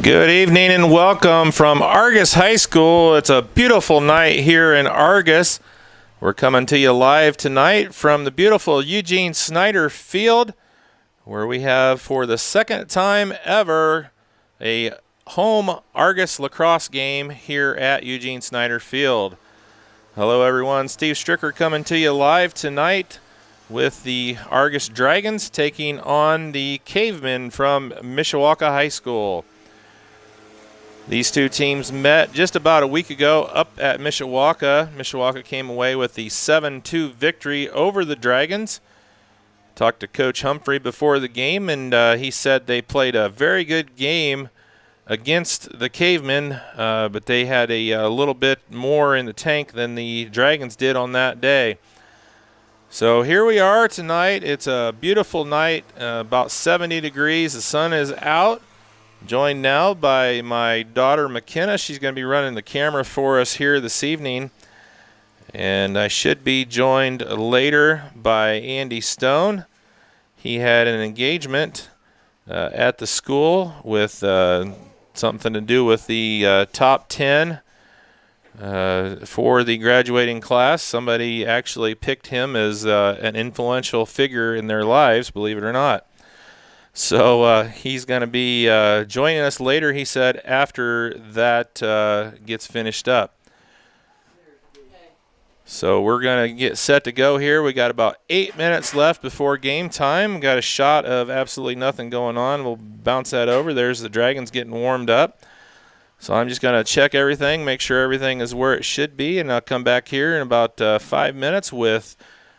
Good evening and welcome from Argos High School. It's a beautiful night here in Argos. We're coming to you live tonight from the beautiful Eugene Snyder Field, where we have for the second time ever a home Argos lacrosse game here at Eugene Snyder Field. Hello everyone, Steve Stricker coming to you live tonight with the Argos Dragons taking on the Cavemen from Mishawaka High School. These two teams met just about a week ago up at Mishawaka. Mishawaka came away with the 7-2 victory over the Dragons. Talked to Coach Humphrey before the game, and he said they played a very good game against the Cavemen, but they had a little bit more in the tank than the Dragons did on that day. So here we are tonight. It's a beautiful night, about 70 degrees. The sun is out. Joined now by my daughter McKenna. She's going to be running the camera for us here this evening. And I should be joined later by Andy Stone. He had an engagement at the school with something to do with the top 10 for the graduating class. Somebody actually picked him as an influential figure in their lives, believe it or not. So he's going to be joining us later, he said, after that gets finished up. So we're going to get set to go here. We got about 8 minutes left before game time. Got a shot of absolutely nothing going on. We'll bounce that over. There's the Dragons getting warmed up. So I'm just going to check everything, make sure everything is where it should be, and I'll come back here in about 5 minutes with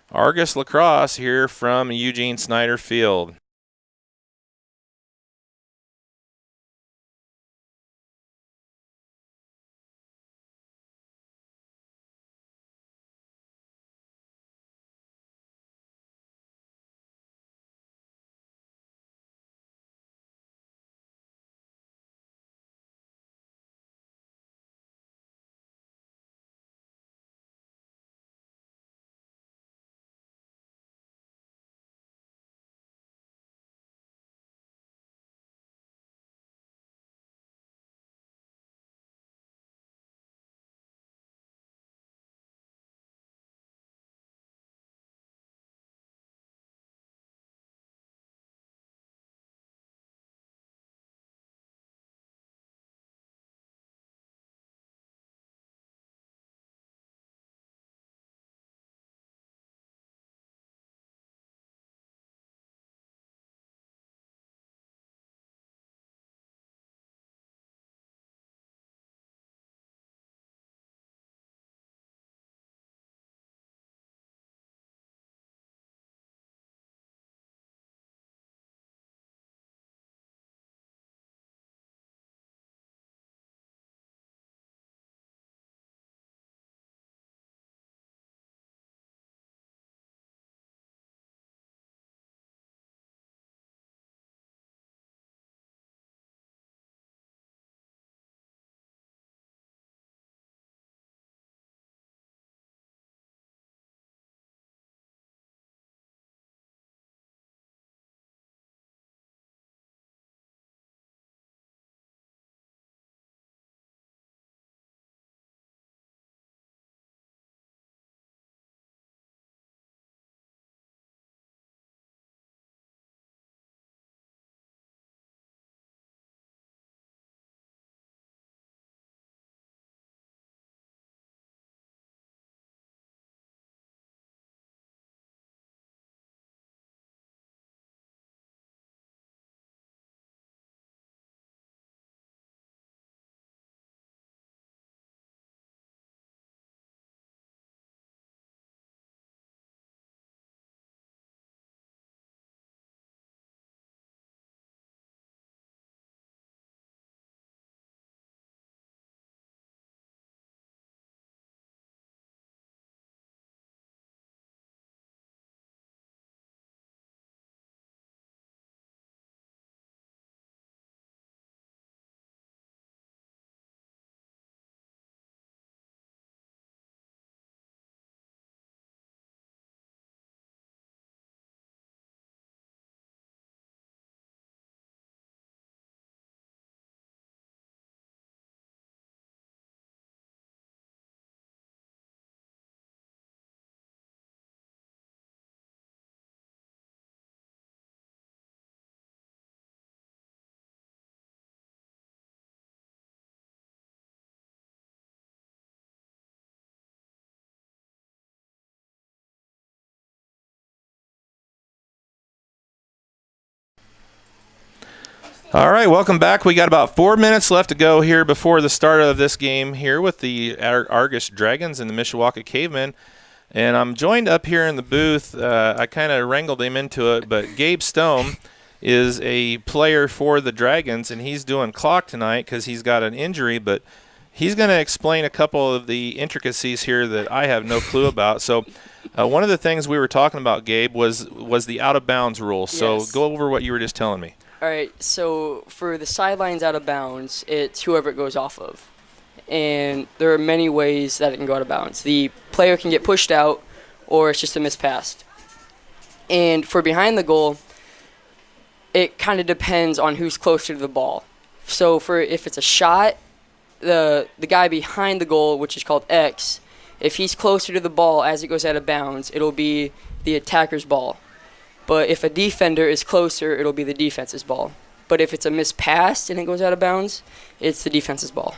Argos Lacrosse here from Eugene Snyder Field. All right, welcome back. We got about 4 minutes left to go here before the start of this game here with the Argos Dragons and the Mishawaka Cavemen. And I'm joined up here in the booth. I kind of wrangled him into it, but Gabe Stone is a player for the Dragons, and he's doing clock tonight because he's got an injury, but he's going to explain a couple of the intricacies here that I have no clue about. So one of the things we were talking about, Gabe, was the out-of-bounds rule. So Yes. go over what you were just telling me. All right, so for the sidelines out of bounds, it's whoever it goes off of. And there are many ways that it can go out of bounds. The player can get pushed out, or it's just a mispass. And for behind the goal, it kind of depends on who's closer to the ball. So if it's a shot, the guy behind the goal, which is called X, if he's closer to the ball as it goes out of bounds, it'll be the attacker's ball. But if a defender is closer, it'll be the defense's ball. But if it's a mispass and it goes out of bounds, it's the defense's ball.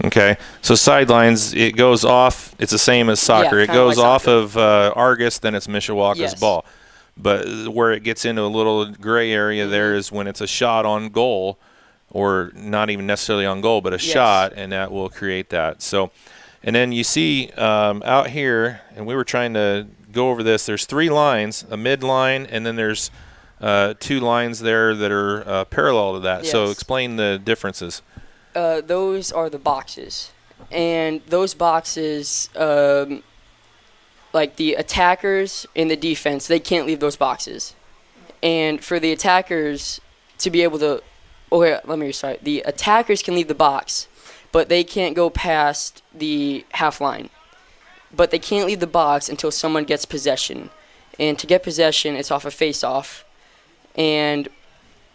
Okay, so sidelines, it goes off. It's the same as soccer. Yeah, it goes like off soccer. of Argos, then it's Mishawaka's Yes. ball. But where it gets into a little gray area there is when it's a shot on goal, or not even necessarily on goal, but a shot, and that will create that. So, and then you see out here, and we were trying to go over this. There's 3 lines, a mid line, and then there's 2 lines there that are parallel to that. Yes. So explain the differences. Those are the boxes. And those boxes, like the attackers in the defense, they can't leave those boxes. And for the attackers to be able to, let me restart. The attackers can leave the box, but they can't go past the half line. But they can't leave the box until someone gets possession. And to get possession, it's off a face-off. And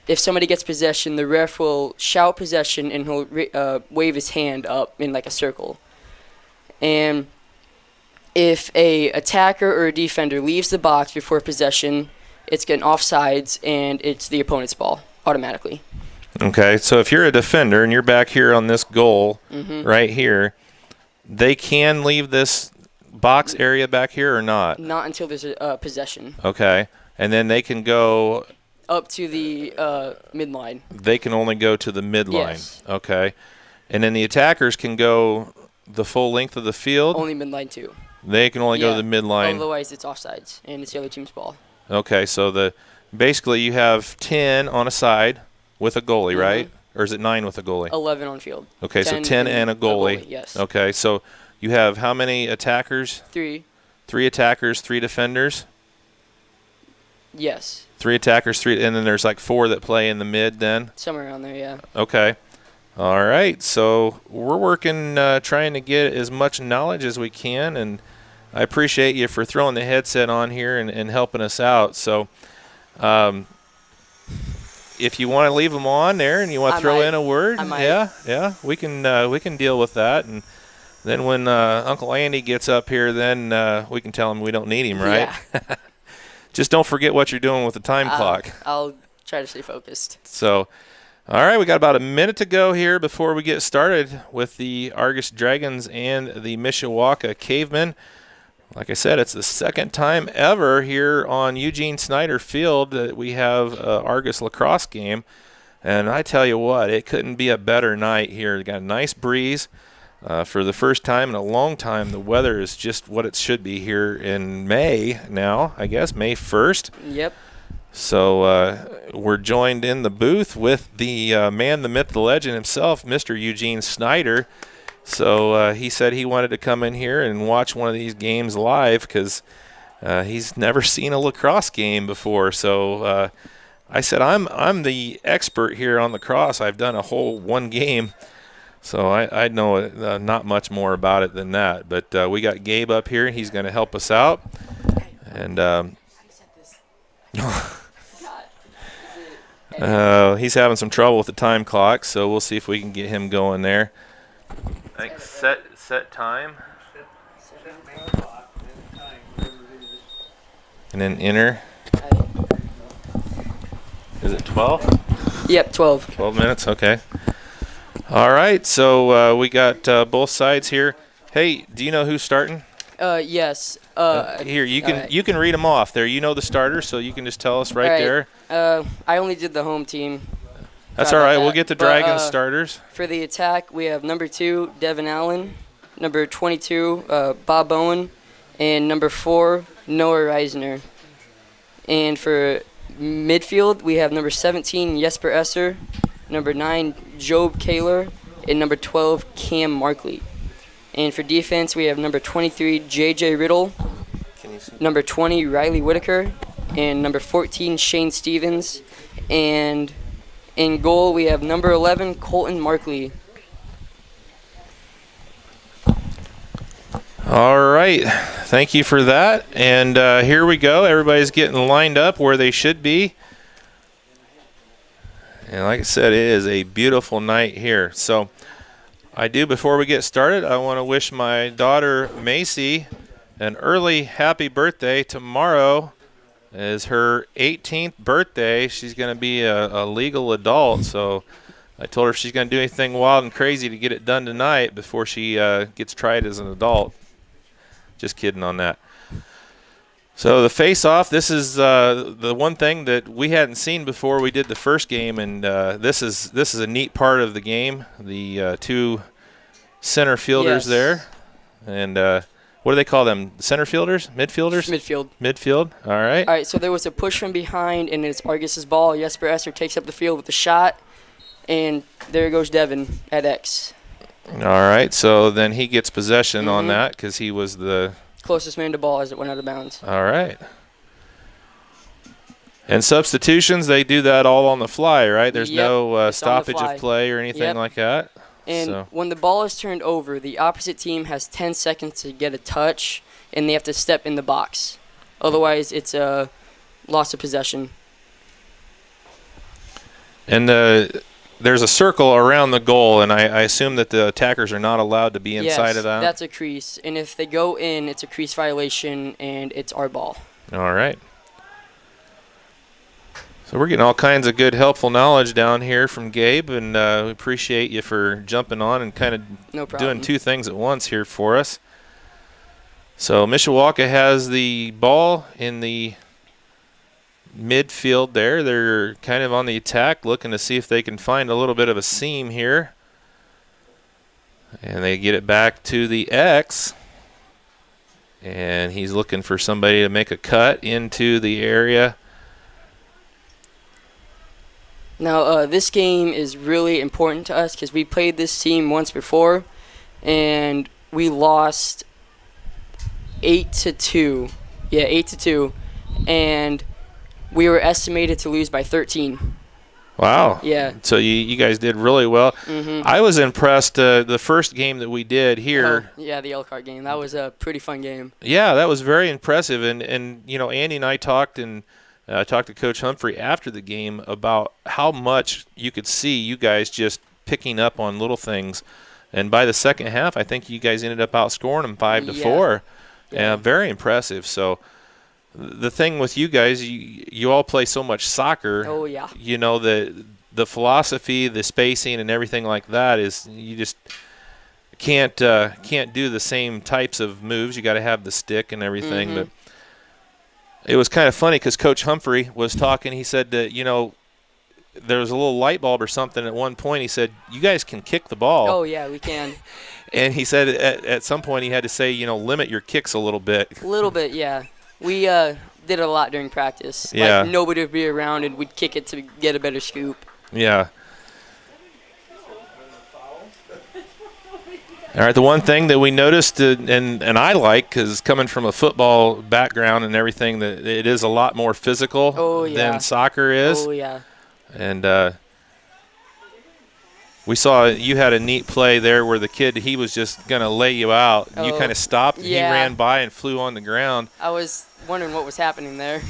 if somebody gets possession, the ref will shout possession and he'll wave his hand up in like a circle. And if a attacker or a defender leaves the box before possession, it's getting offsides and it's the opponent's ball automatically. Okay, so if you're a defender and you're back here on this goal right here, they can leave this box area back here or not? Not until there's a possession. Okay, and then they can go up to the midline. They can only go to the midline. Yes. Okay, and then the attackers can go the full length of the field? Only midline too. They can only go to the midline. Otherwise, it's offsides, and it's the other team's ball. Okay, so basically you have 10 on a side with a goalie, right? Or is it 9 with a goalie? 11 on field. Okay, so 10 and a goalie. Yes. Okay, so you have how many attackers? 3. 3 attackers, 3 defenders? Yes. 3 attackers, 3, and then there's like 4 that play in the mid then? Somewhere around there, yeah. Okay. All right, so we're working, trying to get as much knowledge as we can, and I appreciate you for throwing the headset on here and helping us out. So if you want to leave them on there and you want to throw in a word, yeah, we can deal with that. And then when Uncle Andy gets up here, then we can tell him we don't need him, right? Yeah. Just don't forget what you're doing with the time clock. I'll try to stay focused. So, all right, we got about a minute to go here before we get started with the Argos Dragons and the Mishawaka Cavemen. Like I said, it's the second time ever here on Eugene Snyder Field that we have an Argos lacrosse game. And I tell you what, it couldn't be a better night here. We got a nice breeze. For the first time in a long time, the weather is just what it should be here in May now, I guess, May 1st. Yep. So we're joined in the booth with the man, the myth, the legend himself, Mr. Eugene Snyder. So he said he wanted to come in here and watch one of these games live because he's never seen a lacrosse game before. So I said, I'm the expert here on lacrosse. I've done a whole one game. So I know not much more about it than that. But we got Gabe up here. He's going to help us out. And he's having some trouble with the time clock, so we'll see if we can get him going there. I think set time. And then enter. Is it 12? Yep, 12. 12 minutes, okay. All right, so we got both sides here. Hey, do you know who's starting? Yes. Here, you can read them off there. You know the starters, so you can just tell us right there. I only did the home team. That's Sorry all about right. We'll that. get the But, Dragons starters. For the attack, we have number 2, Devin Allen, number 22, Bob Bowen, and number 4, Noah Reisner. And for midfield, we have number 17, Jesper Esser, number 9, Job Kaler, and number 12, Cam Markley. And for defense, we have number 23, J.J. Riddle, number 20, Riley Whitaker, and number 14, Shane Stevens. And in goal, we have number 11, Colton Markley. All right. Thank you for that. And here we go. Everybody's getting lined up where they should be. And like I said, it is a beautiful night here. So before we get started, I want to wish my daughter Macy an early happy birthday. Tomorrow is her 18th birthday. She's going to be a legal adult. So I told her if she's going to do anything wild and crazy to get it done tonight before she gets tried as an adult. Just kidding on that. So the face-off, this is the one thing that we hadn't seen before we did the first game, and this is a neat part of the game. The 2 center fielders there, and what do they call them? Center fielders, midfielders, midfield. All right. All right. So there was a push from behind, and it's Argos's ball. Jesper Esser takes up the field with the shot, and there goes Devin at X. All right. So then he gets possession on that because he was the closest man to ball as it went out of bounds. All right. And substitutions, they do that all on the fly, right? There's no stoppage of play or anything like that. And when the ball is turned over, the opposite team has 10 seconds to get a touch, and they have to step in the box. Otherwise, it's a loss of possession. And there's a circle around the goal, and I assume that the attackers are not allowed to be inside of that? Yes, that's a crease. And if they go in, it's a crease violation, and it's our ball. All right. So we're getting all kinds of good, helpful knowledge down here from Gabe, and we appreciate you for jumping on and kind of doing 2 things at once here for us. So Mishawaka has the ball in the midfield there. They're kind of on the attack, looking to see if they can find a little bit of a seam here. And they get it back to the X. And he's looking for somebody to make a cut into the area. Now, this game is really important to us because we played this team once before, and we lost 8-2. Yeah, 8-2. And we were estimated to lose by 13. Wow. Yeah. So you guys did really well. I was impressed the first game that we did here. Yeah, the Elkhart game. That was a pretty fun game. Yeah, that was very impressive. And you know, Andy and I talked, and I talked to Coach Humphrey after the game about how much you could see you guys just picking up on little things. And by the second half, I think you guys ended up outscoring them 5-4. Yeah. Very impressive. So the thing with you guys, you all play so much soccer. Oh, yeah. You know, the philosophy, the spacing, and everything like that is you just can't do the same types of moves. You got to have the stick and everything. But it was kind of funny because Coach Humphrey was talking. He said that, you know, there was a little light bulb or something at one point. He said, you guys can kick the ball. Oh, yeah, we can. And he said at some point he had to say, you know, limit your kicks a little bit. A little bit, yeah. We did it a lot during practice. Yeah. Like, nobody would be around, and we'd kick it to get a better scoop. Yeah. All right, the one thing that we noticed, and I like, because coming from a football background and everything, that it is a lot more physical than soccer is. Oh, yeah. And we saw you had a neat play there where the kid, he was just going to lay you out. You kind of stopped, and he ran by and flew on the ground. I was wondering what was happening there.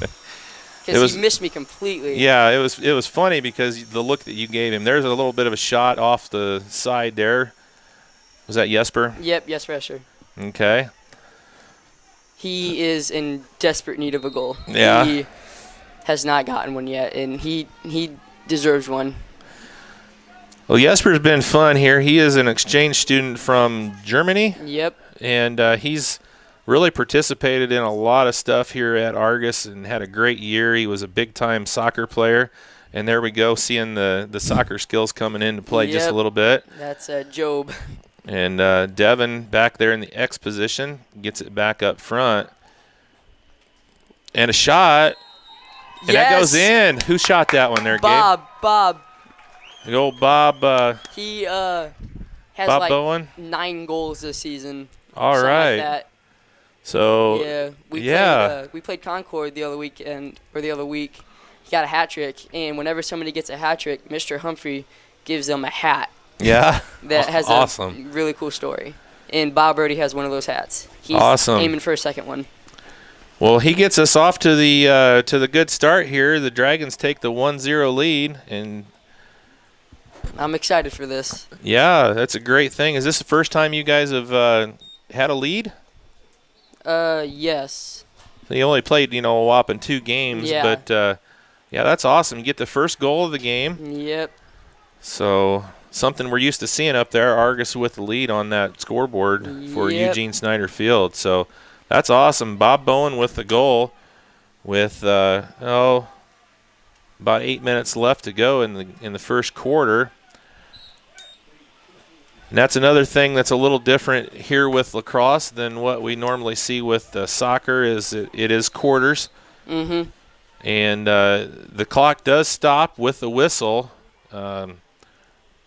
Because he missed me completely. Yeah, it was funny because the look that you gave him. There's a little bit of a shot off the side there. Was that Jesper? Yep, Jesper Escher. Okay. He is in desperate need of a goal. Yeah. He has not gotten one yet, and he deserves one. Well, Jesper's been fun here. He is an exchange student from Germany. Yep. And he's really participated in a lot of stuff here at Argos and had a great year. He was a big-time soccer player. And there we go, seeing the soccer skills coming into play just a little bit. That's Job. And Devin back there in the X position gets it back up front. And a shot. And that goes in. Who shot that one there, Gabe? Bob. The old Bob. He has Bob like Bowen? 9 goals this season. All right. Like that. So, we played Concord the other week. He got a hat trick, and whenever somebody gets a hat trick, Mr. Humphrey gives them a hat. Yeah. That has a really cool story. And Bob already has one of those hats. He's aiming for a second one. Well, he gets us off to the good start here. The Dragons take the 1-0 lead, and I'm excited for this. Yeah, that's a great thing. Is this the first time you guys have had a lead? Yes. So you only played, a whopping 2 games, but yeah, that's awesome. You get the first goal of the game. Yep. So something we're used to seeing up there, Argos with the lead on that scoreboard for Eugene Snyder Field. So that's awesome. Bob Bowen with the goal with about 8 minutes left to go in the first quarter. And that's another thing that's a little different here with lacrosse than what we normally see with soccer. Is it is quarters. Mm-hmm. And the clock does stop with the whistle.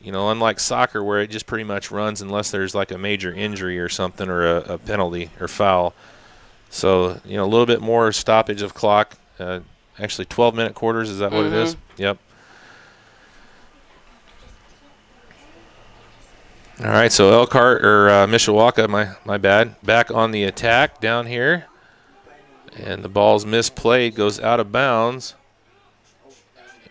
Unlike soccer where it just pretty much runs unless there's like a major injury or something or a penalty or foul. So, a little bit more stoppage of clock. Actually, 12-minute quarters, is that what it is? Yep. All right, so Mishawaka, my bad, back on the attack down here. And the ball's misplayed, goes out of bounds.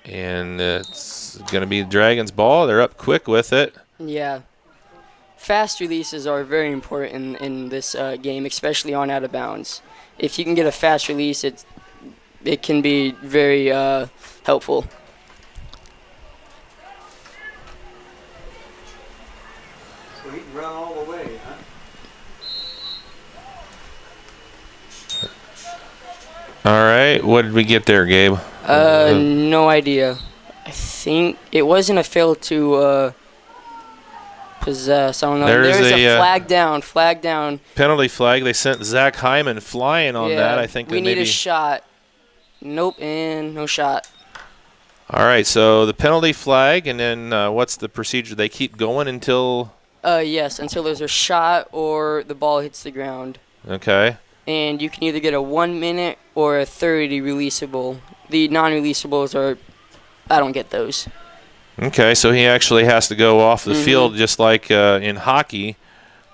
And it's going to be the Dragons' ball. They're up quick with it. Yeah. Fast releases are very important in this game, especially on out of bounds. If you can get a fast release, it can be very helpful. So he can run all the way, huh? All right, what did we get there, Gabe? No idea. I think it wasn't a fail to possess. I don't know. There's a flag down. Penalty flag. They sent Zach Hyman flying on that. I think we need a shot. Nope, and no shot. All right, so the penalty flag, and then what's the procedure? They keep going until? Yes, until there's a shot or the ball hits the ground. Okay. And you can either get a 1 minute or a 30 releasable. The non-releasables are, I don't get those. Okay, so he actually has to go off the field just like in hockey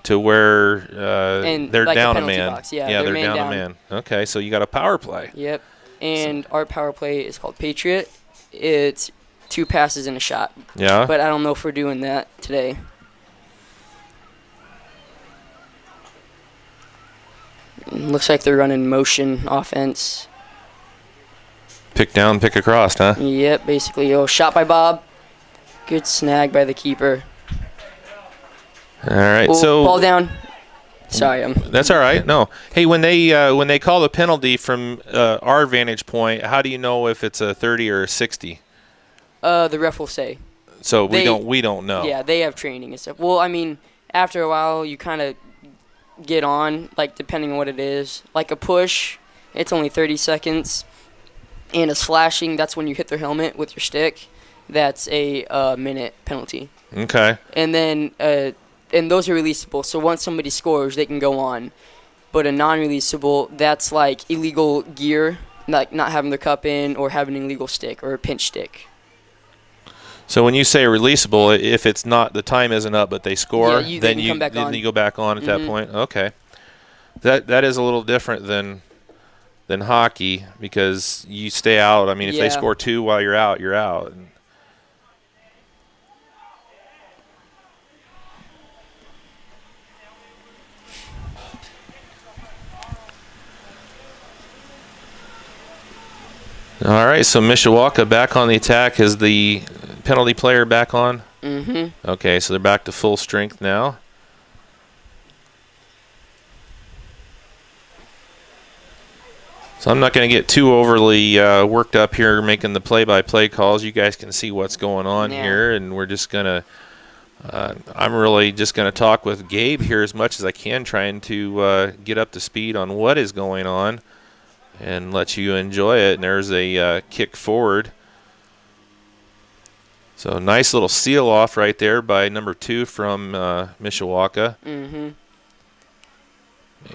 to where they're like down a a man. Box. Yeah, they're down a man. Okay, so you got a power play. Yep, and our power play is called Patriot. It's 2 passes and a shot. Yeah. But I don't know if we're doing that today. Looks like they're running motion offense. Pick down, pick across, huh? Yep, basically. Oh, shot by Bob. Good snag by the keeper. All right, so ball down. Sorry, that's all right. No, hey, when they call the penalty from our vantage point, how do you know if it's a 30 or a 60? The ref will say. So we don't know. Yeah, they have training and stuff. Well, I mean, after a while, you kind of get on, like depending on what it is. Like a push, it's only 30 seconds, and a slashing, that's when you hit their helmet with your stick. That's a minute penalty. Okay. And then and those are releasable. So once somebody scores, they can go on. But a non-releasable, that's like illegal gear, like not having their cup in or having an illegal stick or a pinch stick. So when you say releasable, if it's not, the time isn't up, but they score, then you go back on at that point. Okay, that is a little different than hockey because you stay out. I mean, if they score 2 while you're out, you're out. All right, so Mishawaka back on the attack. Is the penalty player back on? Mm-hmm. Okay, so they're back to full strength now. So I'm not going to get too overly worked up here making the play-by-play calls. You guys can see what's going on here, and we're just going to I'm really just going to talk with Gabe here as much as I can, trying to get up to speed on what is going on and let you enjoy it. And there's a kick forward. So nice little seal off right there by number 2 from Mishawaka. Mm-hmm.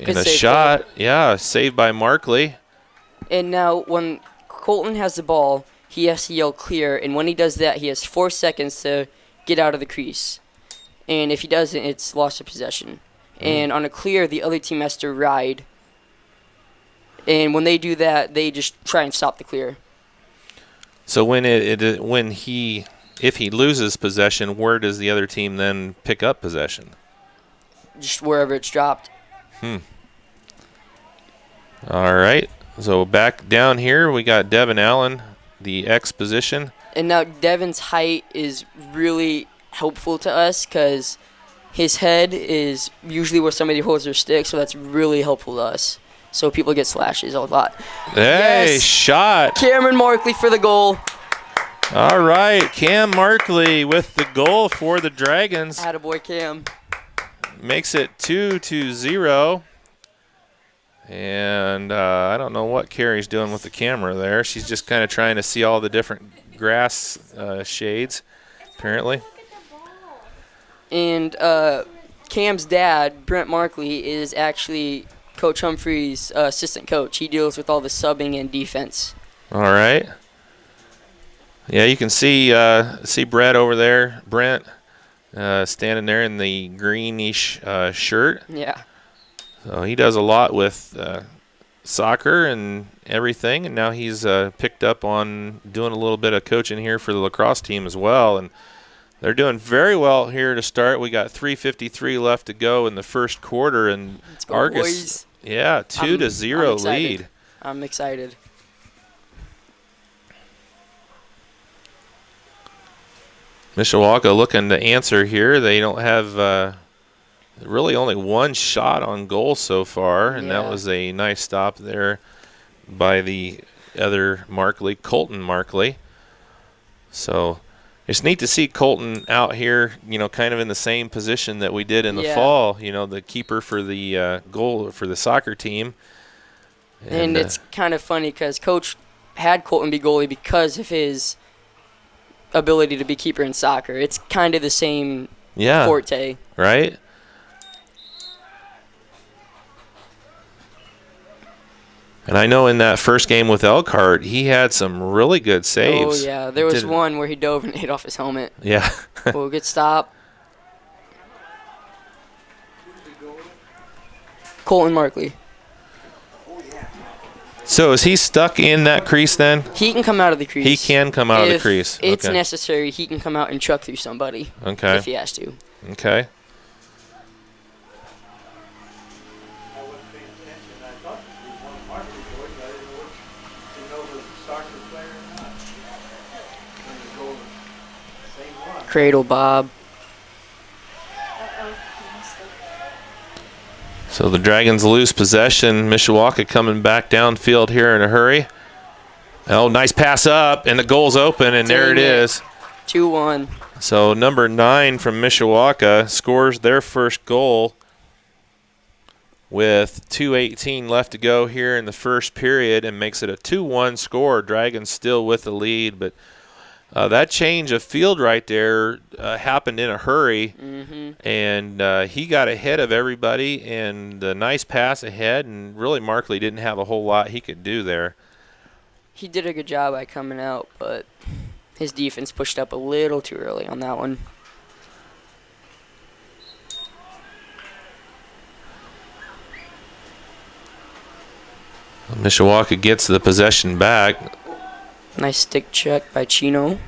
And a shot, saved by Markley. And now when Colton has the ball, he has to yell clear, and when he does that, he has 4 seconds to get out of the crease. And if he doesn't, it's loss of possession. And on a clear, the other team has to ride. And when they do that, they just try and stop the clear. So if he loses possession, where does the other team then pick up possession? Just wherever it's dropped. All right. So back down here, we got Devin Allen, the X position. And now Devin's height is really helpful to us because his head is usually where somebody holds their stick, so that's really helpful to us. So people get slashes a lot. Hey, yes. Shot. Cameron Markley for the goal. All right, Cam Markley with the goal for the Dragons. Attaboy, Cam. Makes it 2-0. And I don't know what Carrie's doing with the camera there. She's just kind of trying to see all the different grass shades, apparently. And Cam's dad, Brent Markley, is actually Coach Humphrey's assistant coach. He deals with all the subbing and defense. All right. Yeah, you can see Brett over there, Brent, standing there in the greenish shirt. Yeah. So he does a lot with soccer and everything, and now he's picked up on doing a little bit of coaching here for the lacrosse team as well. And they're doing very well here to start. We got 3:53 left to go in the first quarter, and Let's go, Argos, boys. 2-0 lead. I'm excited. Mishawaka looking to answer here. They don't have really only one shot on goal so far, and that was a nice stop there by the other Markley, Colton Markley. So it's neat to see Colton out here, kind of in the same position that we did in the fall, the keeper for the goal for the soccer team. And it's kind of funny because Coach had Colton be goalie because of his ability to be keeper in soccer. It's kind of the same forte. Right? And I know in that first game with Elkhart, he had some really good saves. Oh, yeah. There was one where he dove and hit off his helmet. Yeah. Well, good stop. Colton Markley. So is he stuck in that crease then? He can come out of the crease. He can come out of the crease. If it's necessary, he can come out and chuck through somebody. Okay. If he has to. Okay. Cradle Bob. So the Dragons lose possession. Mishawaka coming back downfield here in a hurry. Oh, nice pass up, and the goal's open, and there it is. 2-1. So number 9 from Mishawaka scores their first goal with 2:18 left to go here in the first period and makes it a 2-1 score. Dragons still with the lead, but that change of field right there happened in a hurry, and he got ahead of everybody, and a nice pass ahead, and really Markley didn't have a whole lot he could do there. He did a good job by coming out, but his defense pushed up a little too early on that one. Mishawaka gets the possession back. Nice stick check by Chino.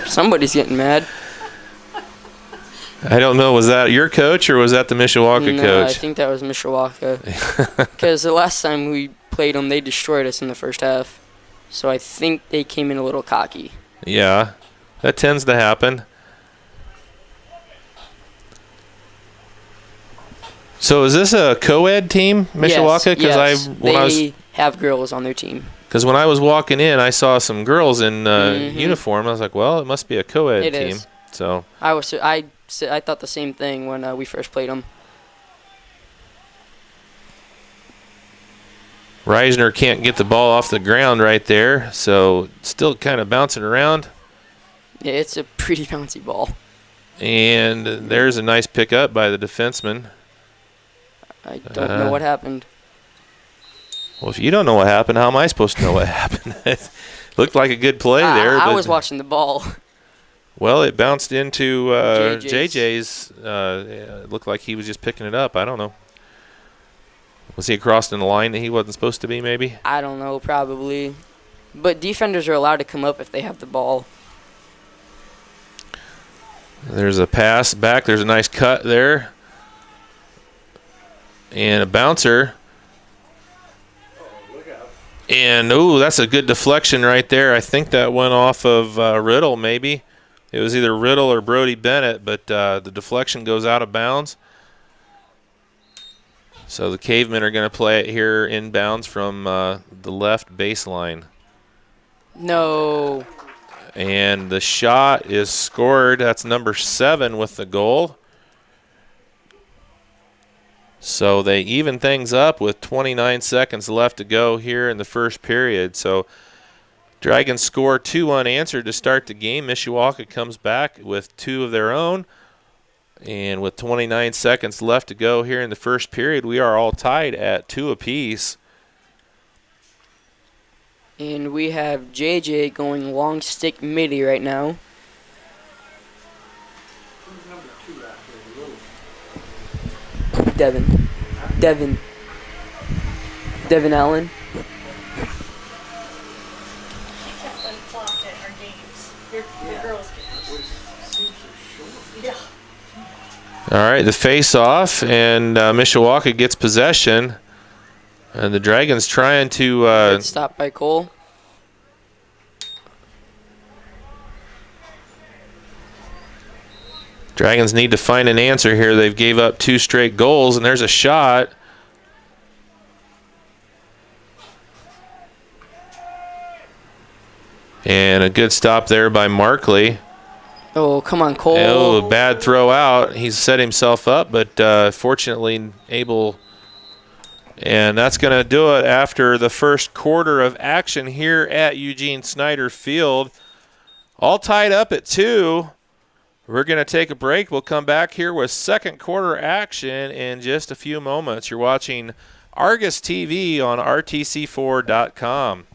Somebody's getting mad. I don't know. Was that your coach or was that the Mishawaka coach? I think that was Mishawaka. Because the last time we played them, they destroyed us in the first half. So I think they came in a little cocky. Yeah, that tends to happen. So is this a co-ed team, Mishawaka? Yes, when they have girls on their team. Because when I was walking in, I saw some girls in uniform. I was like, well, it must be a co-ed It team. is. So I thought the same thing when we first played them. Reisner can't get the ball off the ground right there, so still kind of bouncing around. Yeah, it's a pretty bouncy ball. And there's a nice pickup by the defenseman. I don't know what happened. Well, if you don't know what happened, how am I supposed to know what happened? It looked like a good play there. I was watching the ball. Well, it bounced into JJ's. It looked like he was just picking it up. I don't know. Was he crossing the line that he wasn't supposed to be, maybe? I don't know, probably. But defenders are allowed to come up if they have the ball. There's a pass back. There's a nice cut there. And a bouncer. And, ooh, that's a good deflection right there. I think that went off of Riddle, maybe. It was either Riddle or Brody Bennett, but the deflection goes out of bounds. So the Cavemen are going to play it here inbounds from the left baseline. No. And the shot is scored. That's number 7 with the goal. So they even things up with 29 seconds left to go here in the first period. So Dragons score 2 unanswered to start the game. Mishawaka comes back with 2 of their own. And with 29 seconds left to go here in the first period, we are all tied at 2 apiece. And we have JJ going long stick midi right now. Who's number 2 after Devin Allen. Flopped at our games. The girls' games. Seems so short. Yeah. All right, the face-off, and Mishawaka gets possession. And the Dragons trying to Good stop by Cole. Dragons need to find an answer here. They've gave up 2 straight goals, and there's a shot. And a good stop there by Markley. Oh, come on, Cole. Oh, bad throw out. He's set himself up, but fortunately able. And that's going to do it after the first quarter of action here at Eugene Snyder Field. All tied up at 2. We're going to take a break. We'll come back here with second quarter action in just a few moments. You're watching Argos TV on RTC4.com.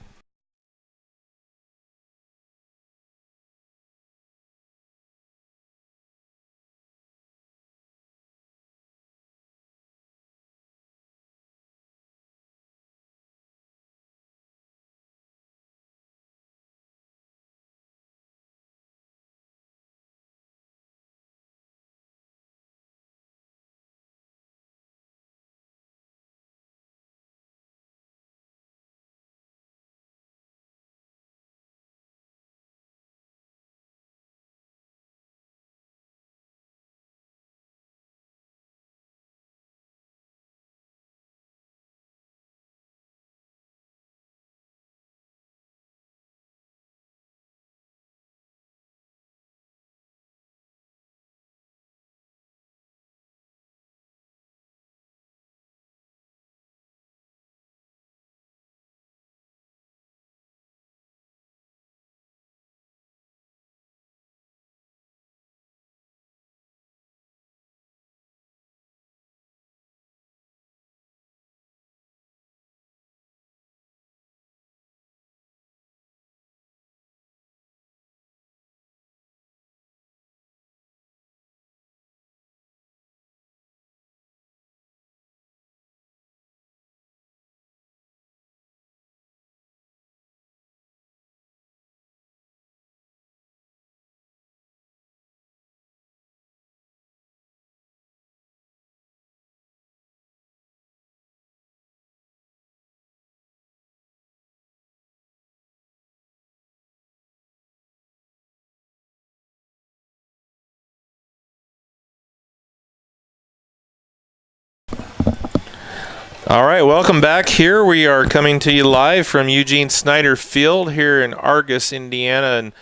All right, welcome back. Here we are coming to you live from Eugene Snyder Field here in Argos, Indiana. And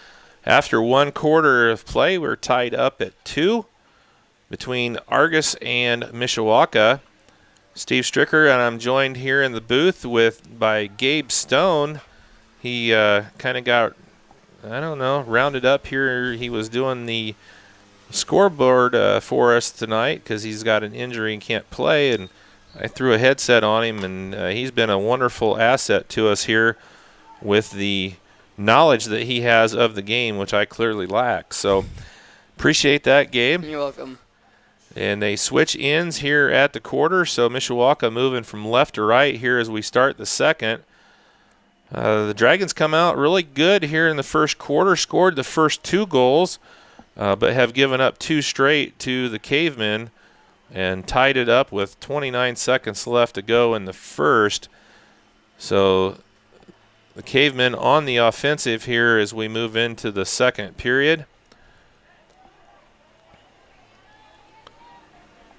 after one quarter of play, we're tied up at 2 between Argos and Mishawaka. Steve Stricker, and I'm joined here in the booth by Gabe Stone. He kind of got, rounded up here. He was doing the scoreboard for us tonight because he's got an injury and can't play, and I threw a headset on him, and he's been a wonderful asset to us here with the knowledge that he has of the game, which I clearly lack. So appreciate that, Gabe. You're welcome. And they switch ends here at the quarter, so Mishawaka moving from left to right here as we start the second. The Dragons come out really good here in the first quarter, scored the first 2 goals, but have given up 2 straight to the Cavemen and tied it up with 29 seconds left to go in the first. So the Cavemen on the offensive here as we move into the second period.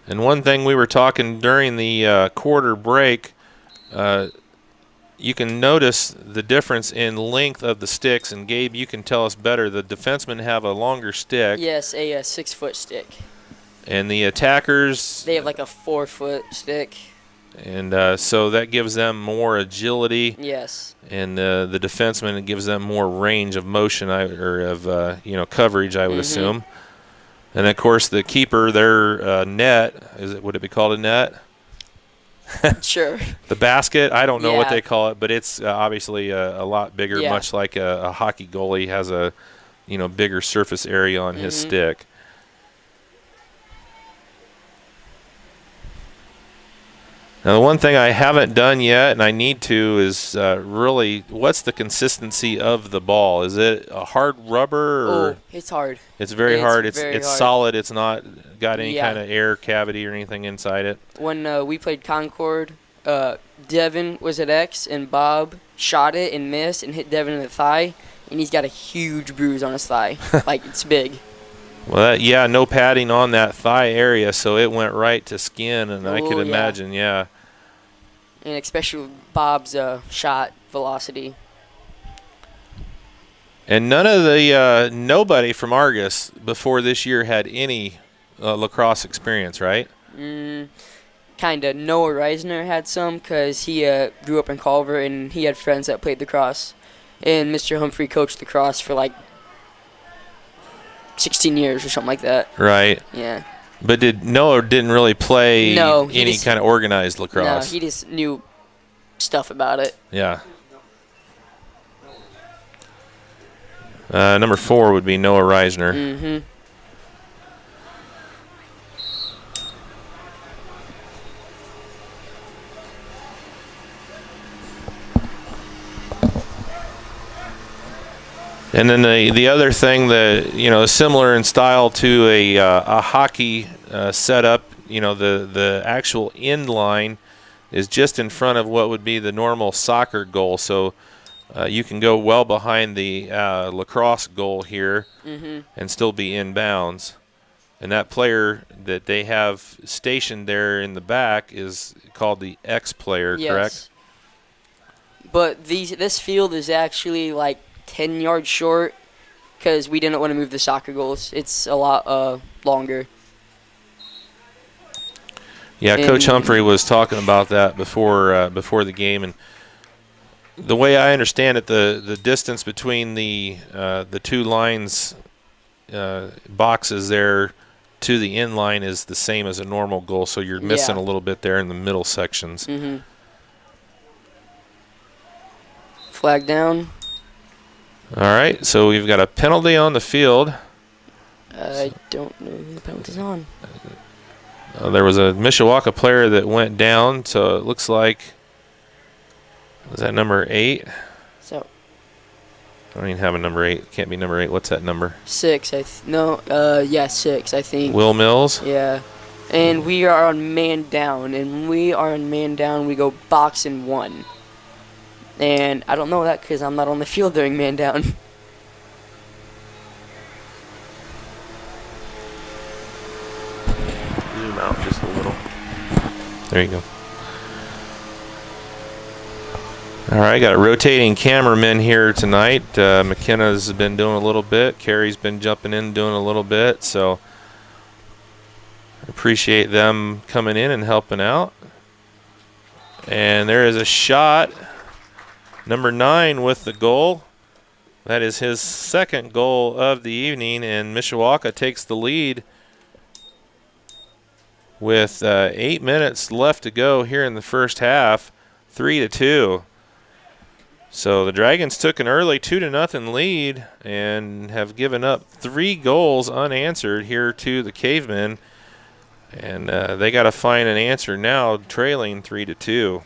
And one thing we were talking during the quarter break, you can notice the difference in length of the sticks. And Gabe, you can tell us better. The defensemen have a longer stick. Yes, a 6-foot stick. And the attackers, They have like a 4-foot stick. and so that gives them more agility. Yes. And the defenseman, it gives them more range of motion, coverage, I would assume. And of course, the keeper, their net, would it be called a net? Sure. The basket, I don't know what Yeah. they call it, but it's obviously a lot bigger, Yeah. much like a hockey goalie has a bigger surface area on his stick. Now, the one thing I haven't done yet, and I need to, is really, what's the consistency of the ball? Is it a hard rubber? Or It's hard. it's very hard. It's very hard. solid. It's not got any Yeah. kind of air cavity or anything inside it. When we played Concord, Devin was at X, and Bob shot it and missed and hit Devin in the thigh, and he's got a huge bruise on his thigh. Like, it's big. Well, no padding on that thigh area, so it went right to skin, and I could Oh, yeah. imagine, yeah. And especially Bob's shot velocity. And none of the nobody from Argos before this year had any lacrosse experience, right? Kind of. Noah Reisner had some because he grew up in Culver, and he had friends that played lacrosse. And Mr. Humphrey coached lacrosse for like 16 years or something like that. Right. Yeah. But Noah didn't really play any kind of organized No, lacrosse? he just knew stuff about it. Yeah. Number 4 would be Noah Reisner. Mm-hmm. And then the other thing that is similar in style to a hockey setup, the actual end line is just in front of what would be the normal soccer goal. So you can go well behind the lacrosse goal here and still be in bounds. And that player that they have stationed there in the back is called the X player, correct? But this field is actually like 10 yards short because we didn't want to move the soccer goals. It's a lot longer. Yeah, Coach Humphrey was talking about that before the game, and the way I understand it, the distance between the 2 lines boxes there to the end line is the same as a normal goal, so you're missing a little bit there in the middle sections. Flag down. All right, so we've got a penalty on the field. I don't know who the penalty's on. There was a Mishawaka player that went down, so it looks like, was that number 8? So I don't even have a number 8. Can't be number 8. What's that number? 6. 6. I think. Will Mills? Yeah. And we are on man down. And when we are on man down, we go box and 1. And I don't know that because I'm not on the field during man down. Zoom out just a little. There you go. All right, got a rotating cameraman here tonight. McKenna's been doing a little bit. Carrie's been jumping in doing a little bit. So appreciate them coming in and helping out. And there is a shot. Number 9 with the goal. That is his second goal of the evening, and Mishawaka takes the lead with 8 minutes left to go here in the first half, 3-2. So the Dragons took an early 2-0 lead and have given up 3 goals unanswered here to the Cavemen, and they got to find an answer now, trailing 3-2.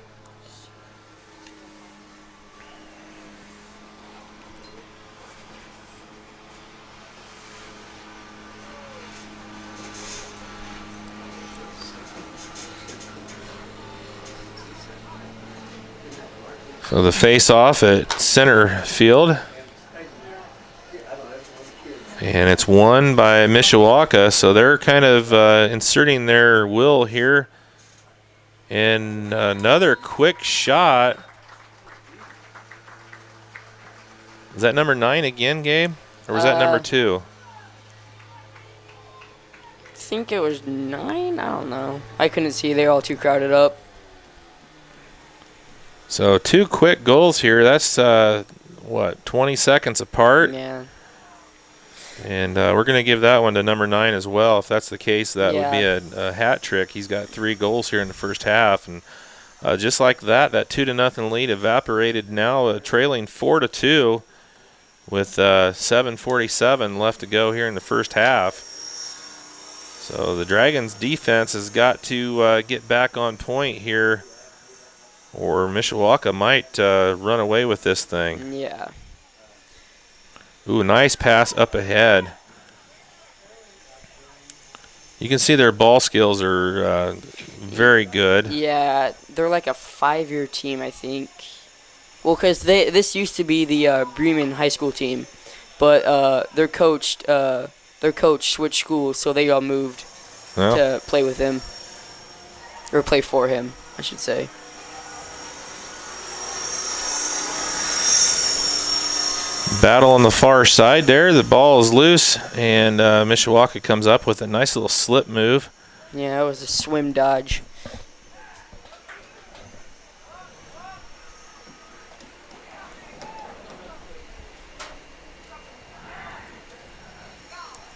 So the face-off at center field. And it's won by Mishawaka, so they're kind of inserting their will here. And another quick shot. Is that number 9 again, Gabe? Or was that number 2? I think it was 9. I don't know. I couldn't see. They're all too crowded up. So 2 quick goals here. That's, 20 seconds apart? Yeah. And we're going to give that one to number 9 as well. If that's the case, that would be a hat trick. He's got 3 goals here in the first half. And just like that, that 2-0 lead evaporated now, trailing 4-2 with 7:47 left to go here in the first half. So the Dragons' defense has got to get back on point here, or Mishawaka might run away with this thing. Yeah. Ooh, nice pass up ahead. You can see their ball skills are very good. Yeah, they're like a 5-year team, I think. Well, because this used to be the Bremen High School team, but their coach switched schools, so they all moved to play with him, or play for him, I should say. Battle on the far side there. The ball is loose, and Mishawaka comes up with a nice little slip move. Yeah, it was a swim dodge.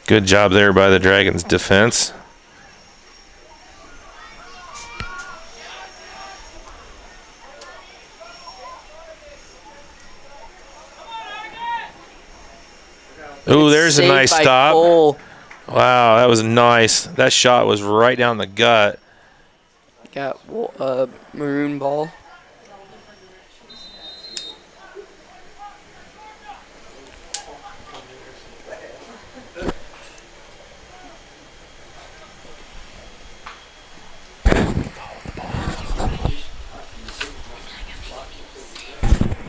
Good job there by the Dragons' defense. Ooh, there's a nice stop. Cole. Wow, that was nice. That shot was right down the gut. Got maroon ball.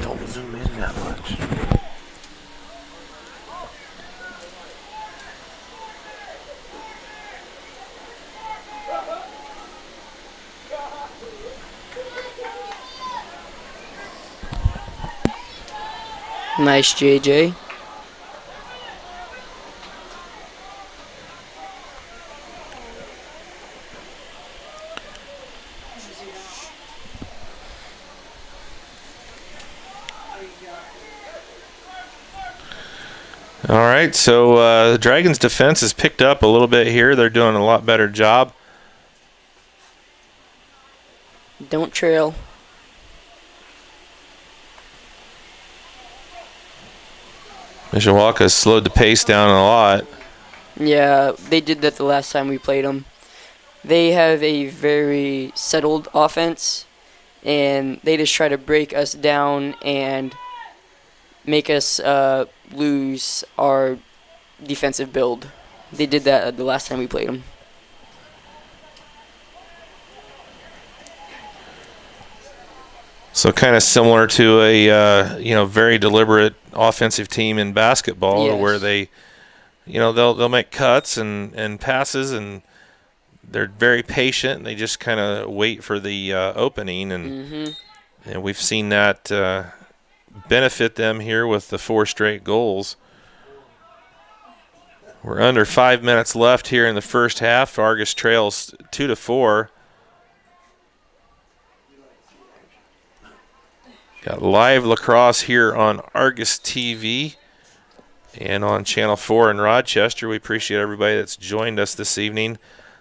Don't zoom in that much. Nice, JJ. All right, so the Dragons' defense has picked up a little bit here. They're doing a lot better job. Don't trail. Mishawaka slowed the pace down a lot. Yeah, they did that the last time we played them. They have a very settled offense, and they just try to break us down and make us lose our defensive build. They did that the last time we played them. So kind of similar to a very deliberate offensive team in basketball, Yes. where they, they'll make cuts and passes, and they're very patient. And they just kind of wait for the opening, and And we've seen that benefit them here with the 4 straight goals. We're under 5 minutes left here in the first half. Argos trails 2-4. Got live lacrosse here on Argos TV and on Channel 4 in Rochester. We appreciate everybody that's joined us this evening.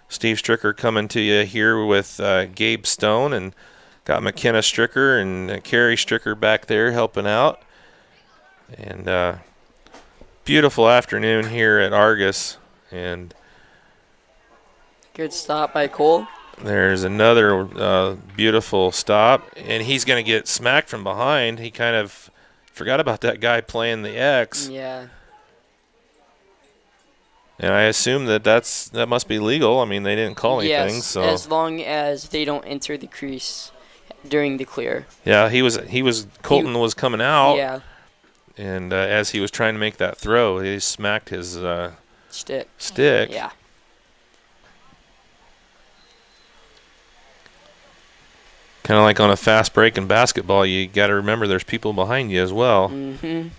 Steve Stricker coming to you here with Gabe Stone, and got McKenna Stricker and Carrie Stricker back there helping out. And beautiful afternoon here at Argos. And Good stop by Cole. there's another beautiful stop, and he's going to get smacked from behind. He kind of forgot about that guy playing the X. Yeah. And I assume that must be legal. I mean, they didn't call anything. Yes, So as long as they don't enter the crease during the clear. yeah, Colton was coming out. Yeah. And as he was trying to make that throw, he smacked his Stick. Yeah. Kind of like on a fast break in basketball, you got to remember there's people behind you as well. Mm-hmm.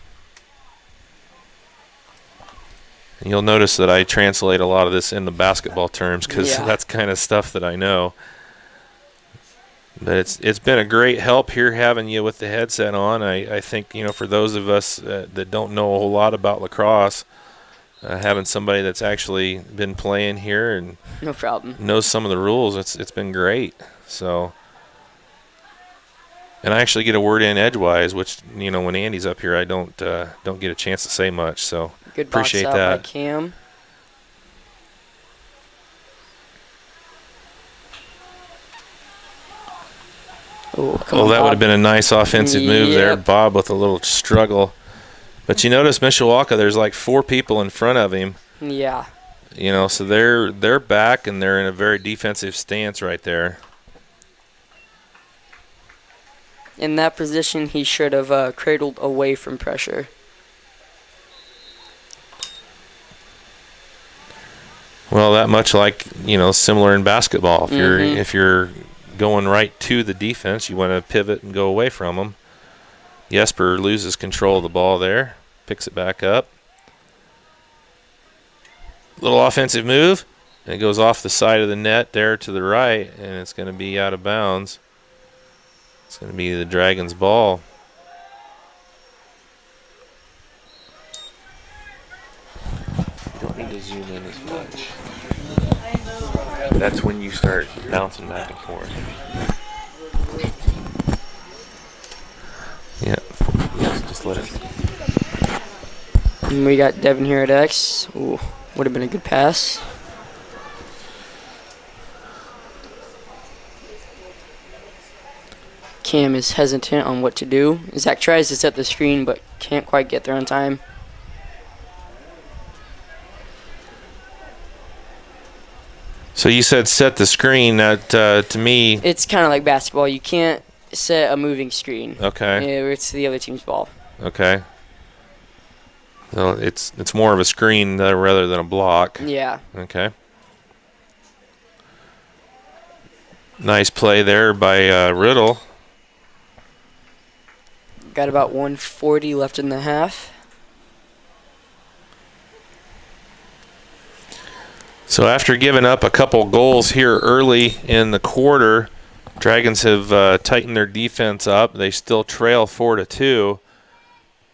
And you'll notice that I translate a lot of this into basketball terms because that's kind of stuff that I know. But it's been a great help here having you with the headset on. I think, for those of us that don't know a whole lot about lacrosse, having somebody that's actually been playing here and No problem. knows some of the rules, it's been great. So, and I actually get a word in edgewise, which when Andy's up here, I don't get a chance to say much. So Good appreciate box out that. by Cam. Oh, come on, Well, that Bob. would have been a nice offensive move there. Yep. Bob with a little struggle. But you notice Mishawaka, there's like 4 people in front of him. Yeah. So they're back and they're in a very defensive stance right there. In that position, he should have cradled away from pressure. Well, that much like similar in basketball. If you're going right to the defense, you want to pivot and go away from them. Jesper loses control of the ball there, picks it back up. Little offensive move. And it goes off the side of the net there to the right, and it's going to be out of bounds. It's going to be the Dragons' ball. You don't need to zoom in as much. That's when you start bouncing back and forth. Yeah, just let it. And we got Devin here at X. Ooh, would have been a good pass. Cam is hesitant on what to do. Zach tries to set the screen, but can't quite get there on time. So you said set the screen. That to me. It's kind of like basketball. You can't set a moving screen. Okay. It's the other team's ball. Okay. So it's more of a screen rather than a block. Yeah. Okay. Nice play there by Riddle. Got about 140 left in the half. So after giving up a couple goals here early in the quarter, Dragons have tightened their defense up. They still trail 4-2,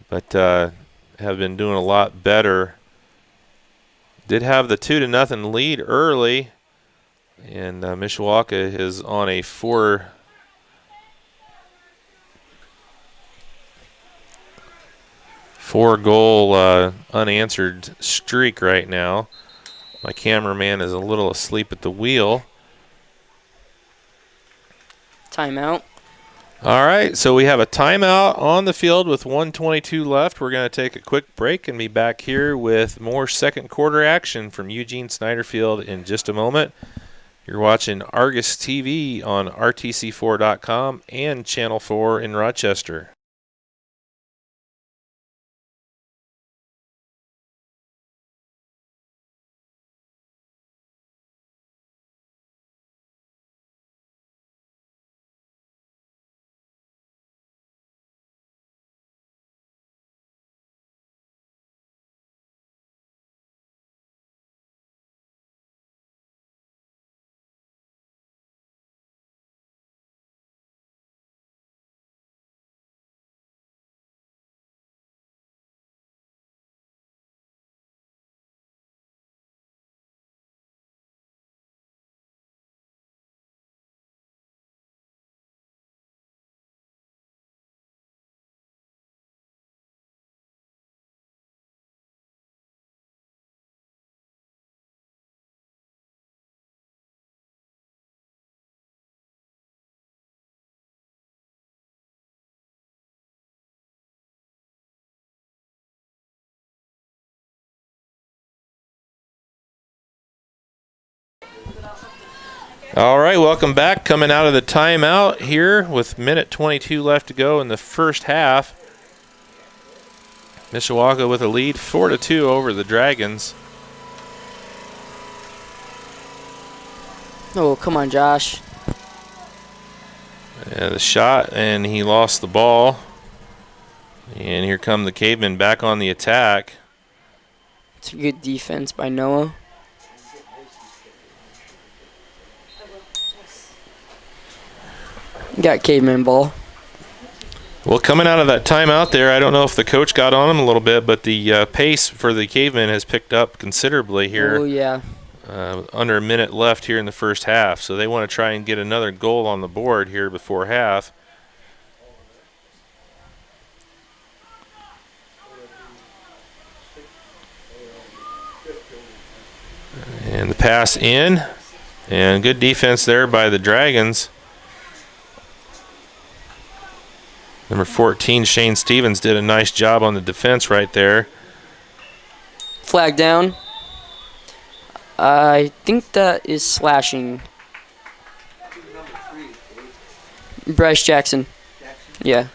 but have been doing a lot better. Did have the 2-0 lead early, and Mishawaka is on a 4-goal unanswered streak right now. My cameraman is a little asleep at the wheel. Timeout. All right, so we have a timeout on the field with 1:22 left. We're going to take a quick break and be back here with more second quarter action from Eugene Snyder Field in just a moment. You're watching Argos TV on RTC4.com and Channel 4 in Rochester. All right, welcome back. Coming out of the timeout here with minute 22 left to go in the first half. Mishawaka with a lead, 4-2 over the Dragons. Oh, come on, Josh. The shot, and he lost the ball. And here come the Cavemen back on the attack. It's a good defense by Noah. Got Caveman ball. Well, coming out of that timeout there, I don't know if the coach got on him a little bit, but the pace for the Cavemen has picked up considerably here. Oh, yeah. Under a minute left here in the first half, so they want to try and get another goal on the board here before half. And the pass in, and good defense there by the Dragons. Number 14, Shane Stevens, did a nice job on the defense right there. Flag down. I think that is slashing. Bryce Jackson. Yeah.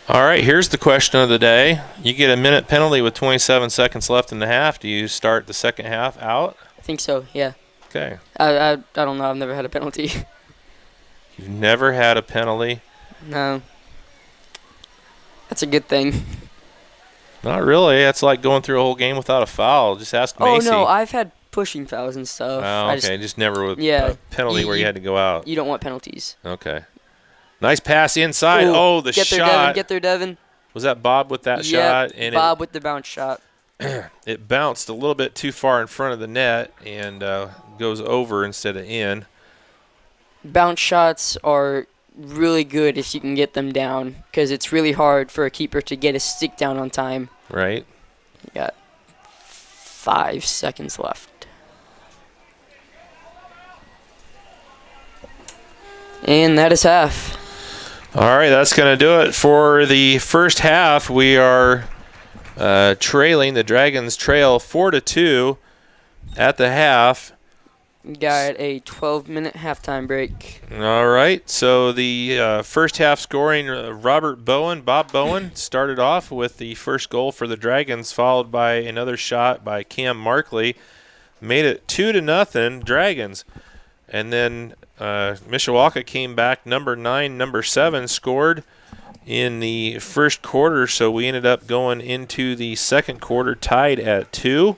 All right, here's the question of the day. You get a minute penalty with 27 seconds left in the half. Do you start the second half out? I think so, yeah. Okay. I don't know. I've never had a penalty. You've never had a penalty? No. That's a good thing. Not really. That's like going through a whole game without a foul. Just ask Macy. Oh, no. I've had pushing fouls and stuff. Oh, okay. Just never with yeah, a penalty where you had to go out. You don't want penalties. Okay. Nice pass inside. Ooh, oh, the get shot. There, Devin. Get there, Devin. Was that Bob with that shot? And Bob with the bounce shot. It bounced a little bit too far in front of the net and goes over instead of in. Bounce shots are really good if you can get them down because it's really hard for a keeper to get a stick down on time. Right. You got 5 seconds left. And that is half. All right, that's going to do it for the first half. We are trailing. The Dragons trail 4-2 at the half. Got a 12-minute halftime break. All right, so the first half scoring, Bob Bowen, started off with the first goal for the Dragons, followed by another shot by Cam Markley. Made it 2-0 Dragons. And then Mishawaka came back. Number 9, number 7 scored in the first quarter, so we ended up going into the second quarter tied at 2.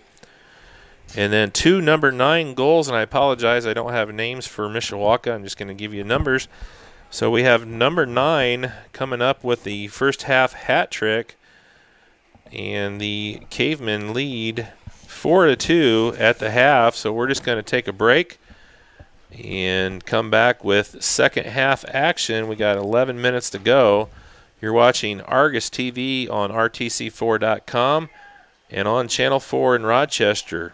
And then 2 number 9 goals, and I apologize, I don't have names for Mishawaka. I'm just going to give you numbers. So we have number 9 coming up with the first half hat trick, and the Cavemen lead 4-2 at the half. So we're just going to take a break and come back with second half action. We got 11 minutes to go. You're watching Argos TV on RTC4.com and on Channel 4 in Rochester.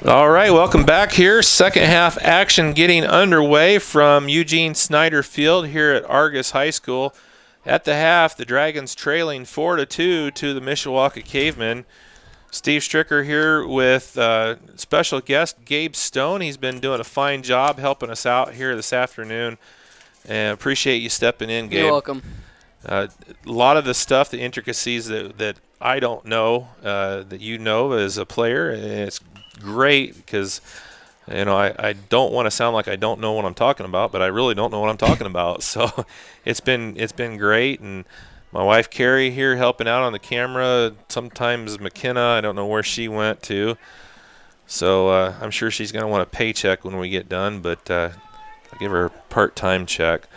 All right, welcome back here. Second half action getting underway from Eugene Snyder Field here at Argos High School. At the half, the Dragons trailing 4-2 to the Mishawaka Cavemen. Steve Stricker here with special guest Gabe Stone. He's been doing a fine job helping us out here this afternoon. And appreciate you stepping in, Gabe. You're welcome. A lot of the stuff, the intricacies that I don't know, that you know as a player, and it's great because I don't want to sound like I don't know what I'm talking about, but I really don't know what I'm talking about. So it's been great, and my wife Carrie here helping out on the camera. Sometimes McKenna, I don't know where she went to, so I'm sure she's going to want a paycheck when we get done, but I'll give her a part-time check.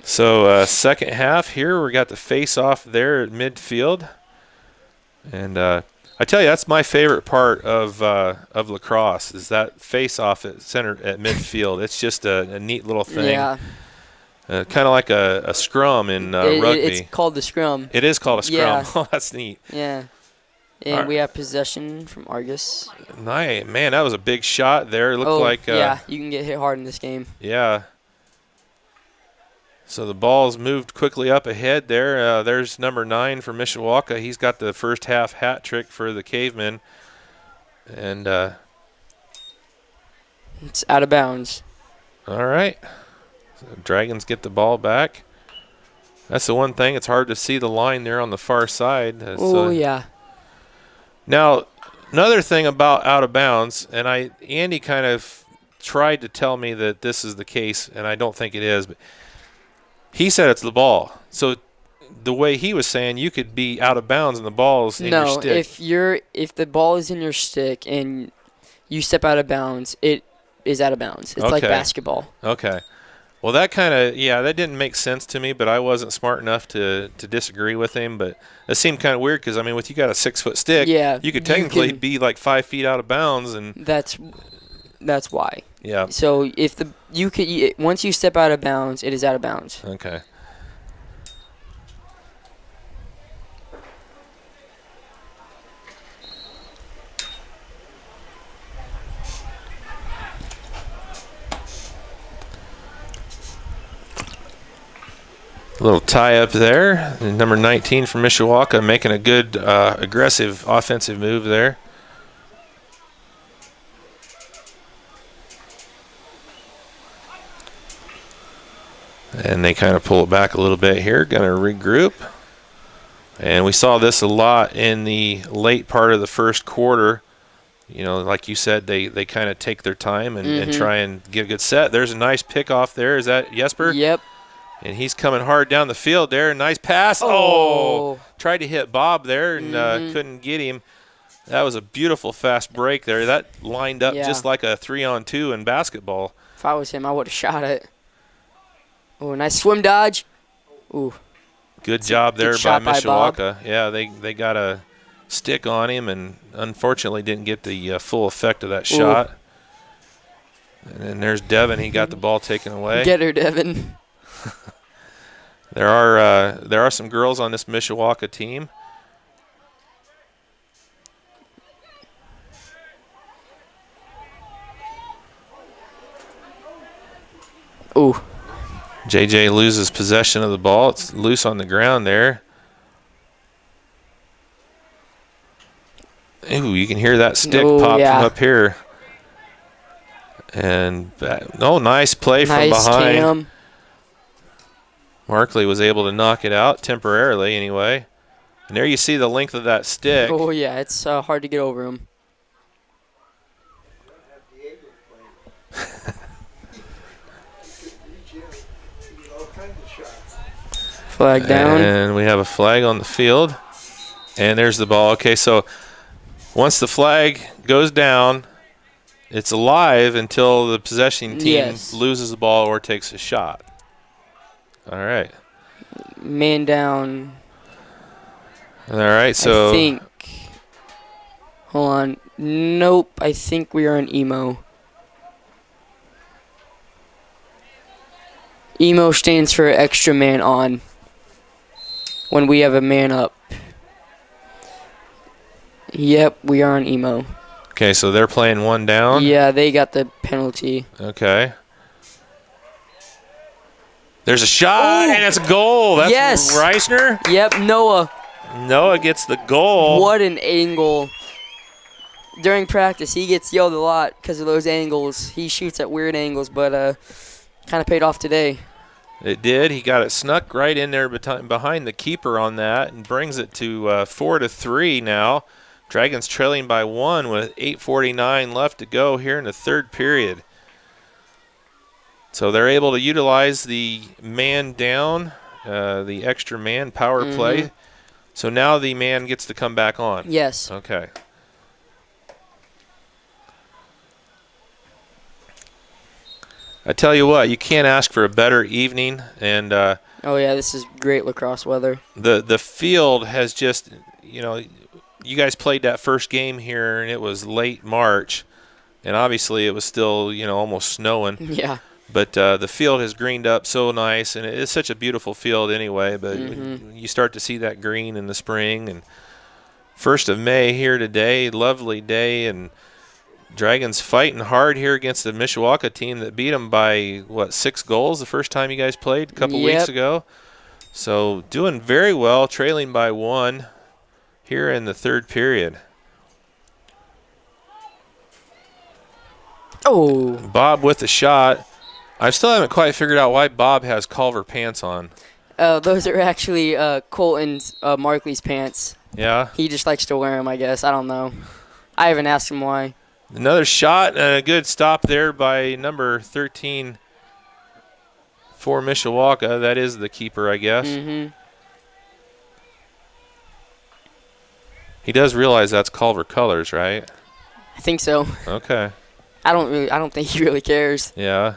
So second half here, we got the face-off there at midfield, and I tell you, that's my favorite part of lacrosse is that face-off at center at midfield. It's just a neat little thing. Yeah. Kind of like a scrum in rugby. It's called the scrum. It is called a scrum. Yeah. Oh, that's neat. Yeah. And we have possession from Argos. Nice. Man, that was a big shot there. It looked like yeah, you can get hit hard in this game. Yeah. So the ball's moved quickly up ahead there. There's number 9 for Mishawaka. He's got the first half hat trick for the Cavemen. And it's out of bounds. All right. So Dragons get the ball back. That's the one thing. It's hard to see the line there on the far side. Yeah. Now, another thing about out of bounds, and Andy kind of tried to tell me that this is the case, and I don't think it is, but he said it's the ball. So the way he was saying, you could be out of bounds and the ball's in your stick. No, if the ball is in your stick and you step out of bounds, it is out of bounds. It's like basketball. Okay. Well, that kind of, that didn't make sense to me, but I wasn't smart enough to disagree with him. But it seemed kind of weird because, I mean, with you got a 6-foot stick, you could technically be like 5 feet out of bounds. And that's why. Yeah. So if once you step out of bounds, it is out of bounds. Okay. A little tie up there. Number 19 from Mishawaka making a good aggressive offensive move there. And they kind of pull it back a little bit here. Going to regroup. And we saw this a lot in the late part of the first quarter. You know, like you said, they kind of take their time and try and get a good set. There's a nice pick off there. Is that Jesper? Yep. And he's coming hard down the field there. Nice pass. Oh! Tried to hit Bob there and couldn't get him. That was a beautiful fast break there. That lined up just like a 3-on-2 in basketball. If I was him, I would have shot it. Oh, nice swim dodge. Ooh. Good job there by Mishawaka. Yeah, they got a stick on him and unfortunately didn't get the full effect of that shot. And then there's Devin. He got the ball taken away. Get her, Devin. There are some girls on this Mishawaka team. Ooh. JJ loses possession of the ball. It's loose on the ground there. Ooh, you can hear that stick pop from up here. And nice play from behind. Cam. Markley was able to knock it out temporarily anyway. And there you see the length of that stick. Oh, yeah, it's hard to get over him. Flag down. And we have a flag on the field. And there's the ball. Okay, so once the flag goes down, it's alive until the possessing team loses the ball or takes a shot. All right. Man down. All right, so. I think. Hold on. Nope, I think we are in emo. Emo stands for extra man on. When we have a man up. Yep, we are on emo. Okay, so they're playing one down? Yeah, they got the penalty. Okay. There's a shot, Ooh. and it's a goal. That's Yes. Reisner. Yep, Noah. Noah gets the goal. What an angle. During practice, he gets yelled a lot because of those angles. He shoots at weird angles, but kind of paid off today. It did. He got it snuck right in there behind the keeper on that and brings it to 4-3 now. Dragons trailing by 1 with 8:49 left to go here in the third period. So they're able to utilize the man down, the extra man power play. So now the man gets to come back on. Yes. Okay. I tell you what, you can't ask for a better evening, and Oh yeah, this is great lacrosse weather. the field has just, you guys played that first game here, and it was late March, and obviously it was still, almost snowing. Yeah. But the field has greened up so nice, and it's such a beautiful field anyway. But you start to see that green in the spring, and 1st of May here today, lovely day, and Dragons fighting hard here against the Mishawaka team that beat them by, 6 goals the first time you guys played a couple weeks ago. So doing very well, trailing by 1 here in the third period. Oh. Bob with the shot. I still haven't quite figured out why Bob has Culver pants on. Those are actually Colton's Markley's pants. Yeah? He just likes to wear them, I guess. I don't know. I haven't asked him why. Another shot and a good stop there by number 13 for Mishawaka. That is the keeper, I guess. He does realize that's Culver colors, right? I think so. Okay. I don't think he really cares. Yeah.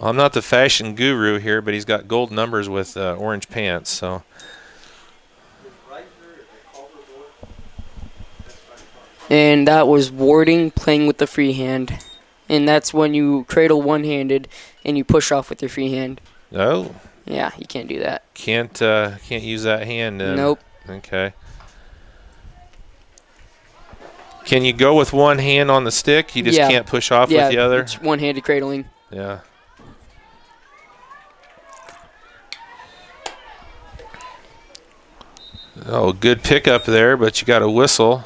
Well, I'm not the fashion guru here, but he's got gold numbers with orange pants, so. And that was Warding playing with the free hand. And that's when you cradle one-handed and you push off with your free hand. Oh. Yeah, you can't do that. Can't use that hand. Nope. Okay. Can you go with one hand on the stick? You just can't push off with the other? It's one-handed cradling. Yeah. Oh, good pickup there, but you got a whistle.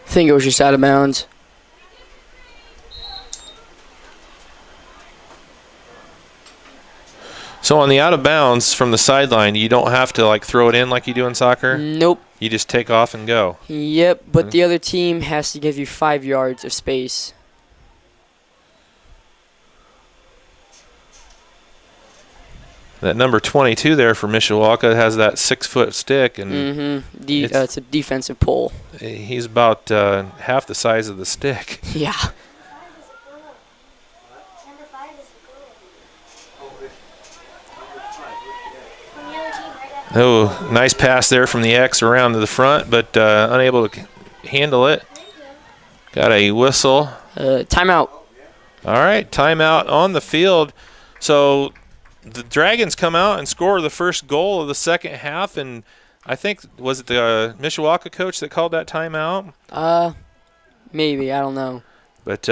I think it was just out of bounds. So on the out of bounds from the sideline, you don't have to throw it in like you do in soccer? Nope. You just take off and go. Yep, but the other team has to give you 5 yards of space. That number 22 there for Mishawaka has that 6-foot stick, and It's a defensive pull. he's about half the size of the stick. Yeah. Number 5 is the goal. On the other team, right after. Oh, nice pass there from the X around to the front, but unable to handle it. Got a whistle. Timeout. All right, timeout on the field. So the Dragons come out and score the first goal of the second half, and I think, was it the Mishawaka coach that called that timeout? Maybe. I don't know. But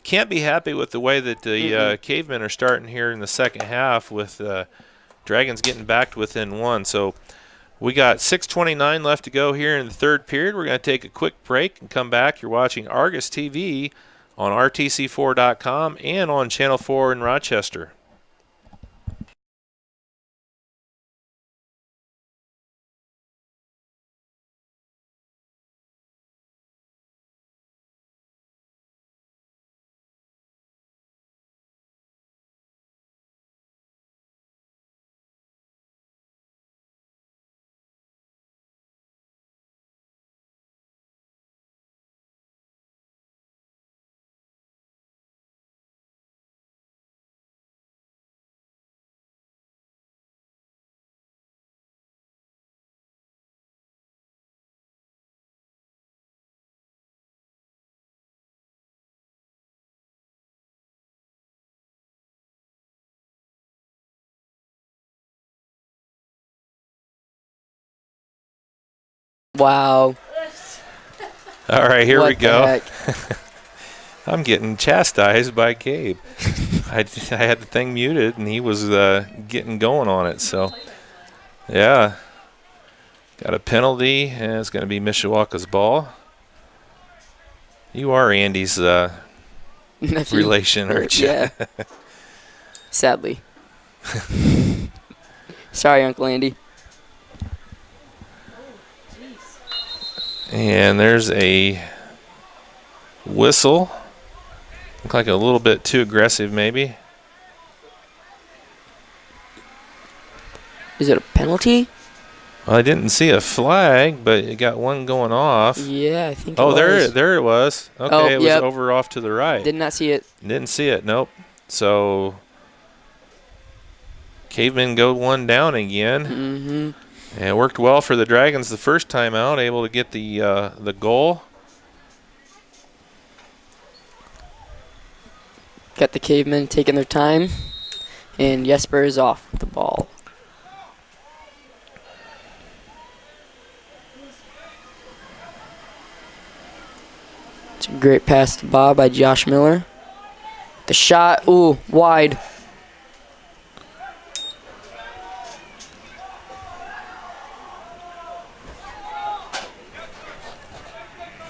can't be happy with the way that the Cavemen are starting here in the second half with Dragons getting back to within 1. So we got 6:29 left to go here in the third period. We're going to take a quick break and come back. You're watching Argos TV on RTC4.com and on Channel 4 in Rochester. Wow. All right, here What we the go. heck? I'm getting chastised by Gabe. I had the thing muted, and he was getting going on it. So, yeah. Got a penalty, and it's going to be Mishawaka's ball. You are Andy's Nephew. relation, aren't you? Yeah. Sadly. Sorry, Uncle Andy. And there's a whistle. Look like a little bit too aggressive, maybe. Is it a penalty? Well, I didn't see a flag, but it got one going off. Yeah, I think Oh, it was. there it was. Okay, Oh, it was yep. over off to the right. Did not see it. Didn't see it, nope. So, Cavemen go one down again. Mm-hmm. And it worked well for the Dragons the first time out, able to get the goal. Got the Cavemen taking their time. And Jesper is off with the ball. It's a great pass to Bob by Josh Miller. The shot, ooh, wide.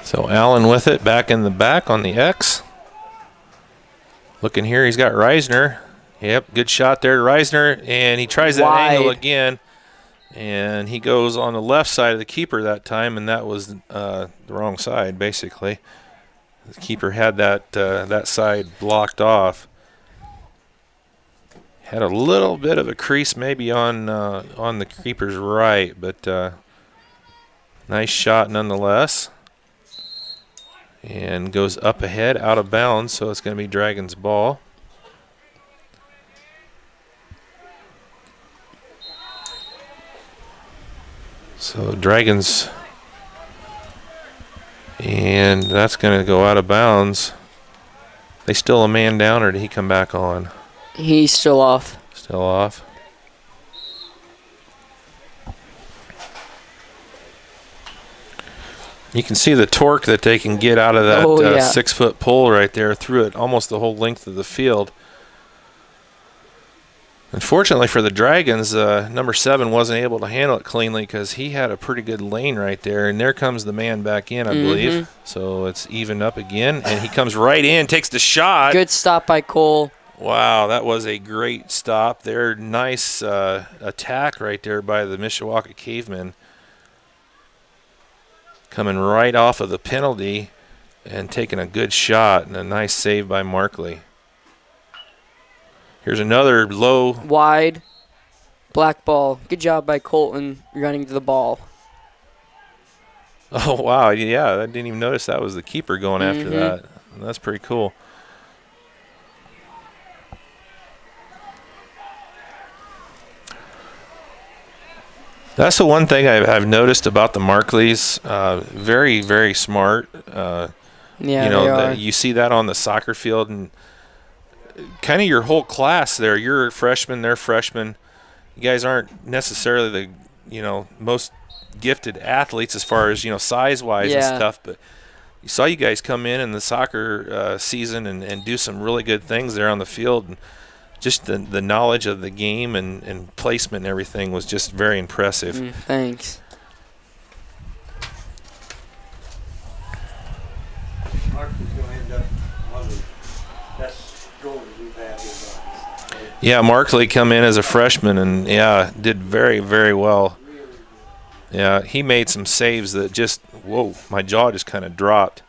So Allen with it, back in the back on the X. Looking here, he's got Reisner. Yep, good shot there to Reisner, and he tries that angle Wide. again. And he goes on the left side of the keeper that time, and that was the wrong side, basically. The keeper had that side blocked off. Had a little bit of a crease maybe on the keeper's right, but nice shot nonetheless. And goes up ahead, out of bounds, so it's going to be Dragons' ball. So Dragons, and that's going to go out of bounds. They still a man down, or did he come back on? He's still off. Still off. You can see the torque that they can get out of that 6-foot pole right there through it almost the whole length of the field. Unfortunately for the Dragons, number 7 wasn't able to handle it cleanly because he had a pretty good lane right there. And there comes the man back in, I believe. So it's even up again. And he comes right in, takes the shot. Good stop by Cole. Wow, that was a great stop there. Nice attack right there by the Mishawaka Cavemen. Coming right off of the penalty and taking a good shot and a nice save by Markley. Here's another low. Wide. Black ball. Good job by Colton running to the ball. Oh, wow. Yeah, I didn't even notice that was the keeper going after that. That's pretty cool. That's the one thing I've noticed about the Markleys. Very, very smart. Yeah, you know, they are. you see that on the soccer field, and kind of your whole class there. You're a freshman, they're freshmen. You guys aren't necessarily the most gifted athletes as far as size-wise and stuff, but you saw you guys come in the soccer season and do some really good things there on the field. And just the knowledge of the game and placement and everything was just very impressive. Thanks. Mark is going to end up one of the best goalies we've had here. Yeah, Markley come in as a freshman and, did very, very well. Yeah, he made some saves that just, whoa, my jaw just kind of dropped.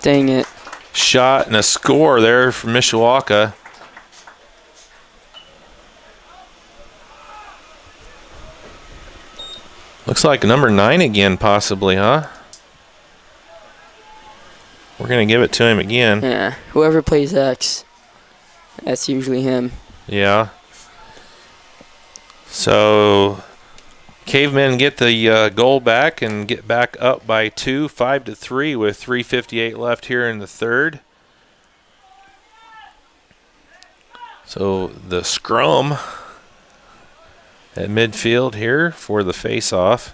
Dang it. Shot and a score there for Mishawaka. Looks like number 9 again, possibly, huh? We're going to give it to him again. Yeah, whoever plays X, that's usually him. Yeah. So Cavemen get the goal back and get back up by 2, 5-3 with 3:58 left here in the third. So the scrum at midfield here for the face-off.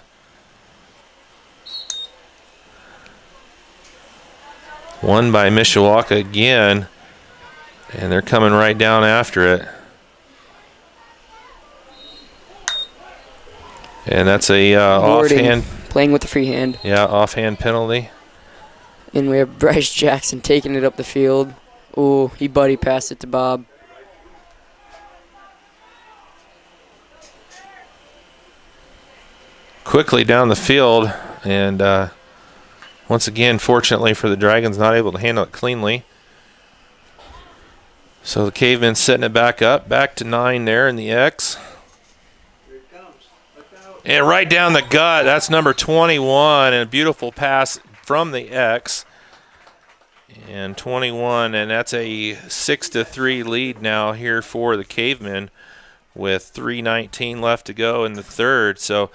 Won by Mishawaka again, and they're coming right down after it. And that's a offhand. Playing with the free hand. Yeah, offhand penalty. And we have Bryce Jackson taking it up the field. Ooh, he buddy passed it to Bob. Quickly down the field, and once again, fortunately for the Dragons, not able to handle it cleanly. So the Cavemen setting it back up, back to 9 there in the X. Here it comes. Look out. And right down the gut, that's number 21, and a beautiful pass from the X. And 21, and that's a 6-3 lead now here for the Cavemen with 3:19 left to go in the third. So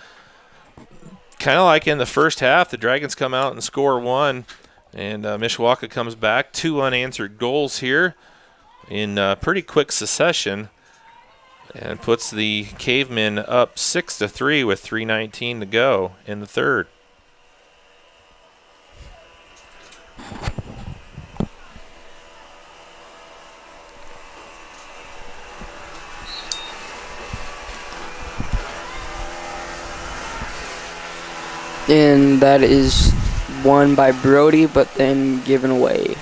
kind of like in the first half, the Dragons come out and score 1, and Mishawaka comes back. 2 unanswered goals here in pretty quick succession, and puts the Cavemen up 6-3 with 3:19 to go in the third. And that is won by Brody, but then given away.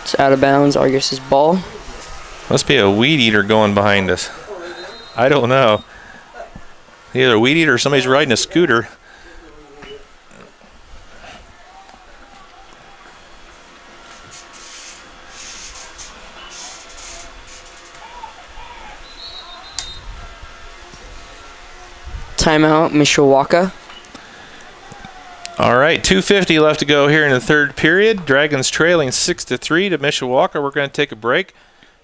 It's out of bounds, Argos' ball. Must be a weed eater going behind us. I don't know. Either a weed eater or somebody's riding a scooter. Timeout, Mishawaka. All right, 2:50 left to go here in the third period. Dragons trailing 6-3 to Mishawaka. We're going to take a break.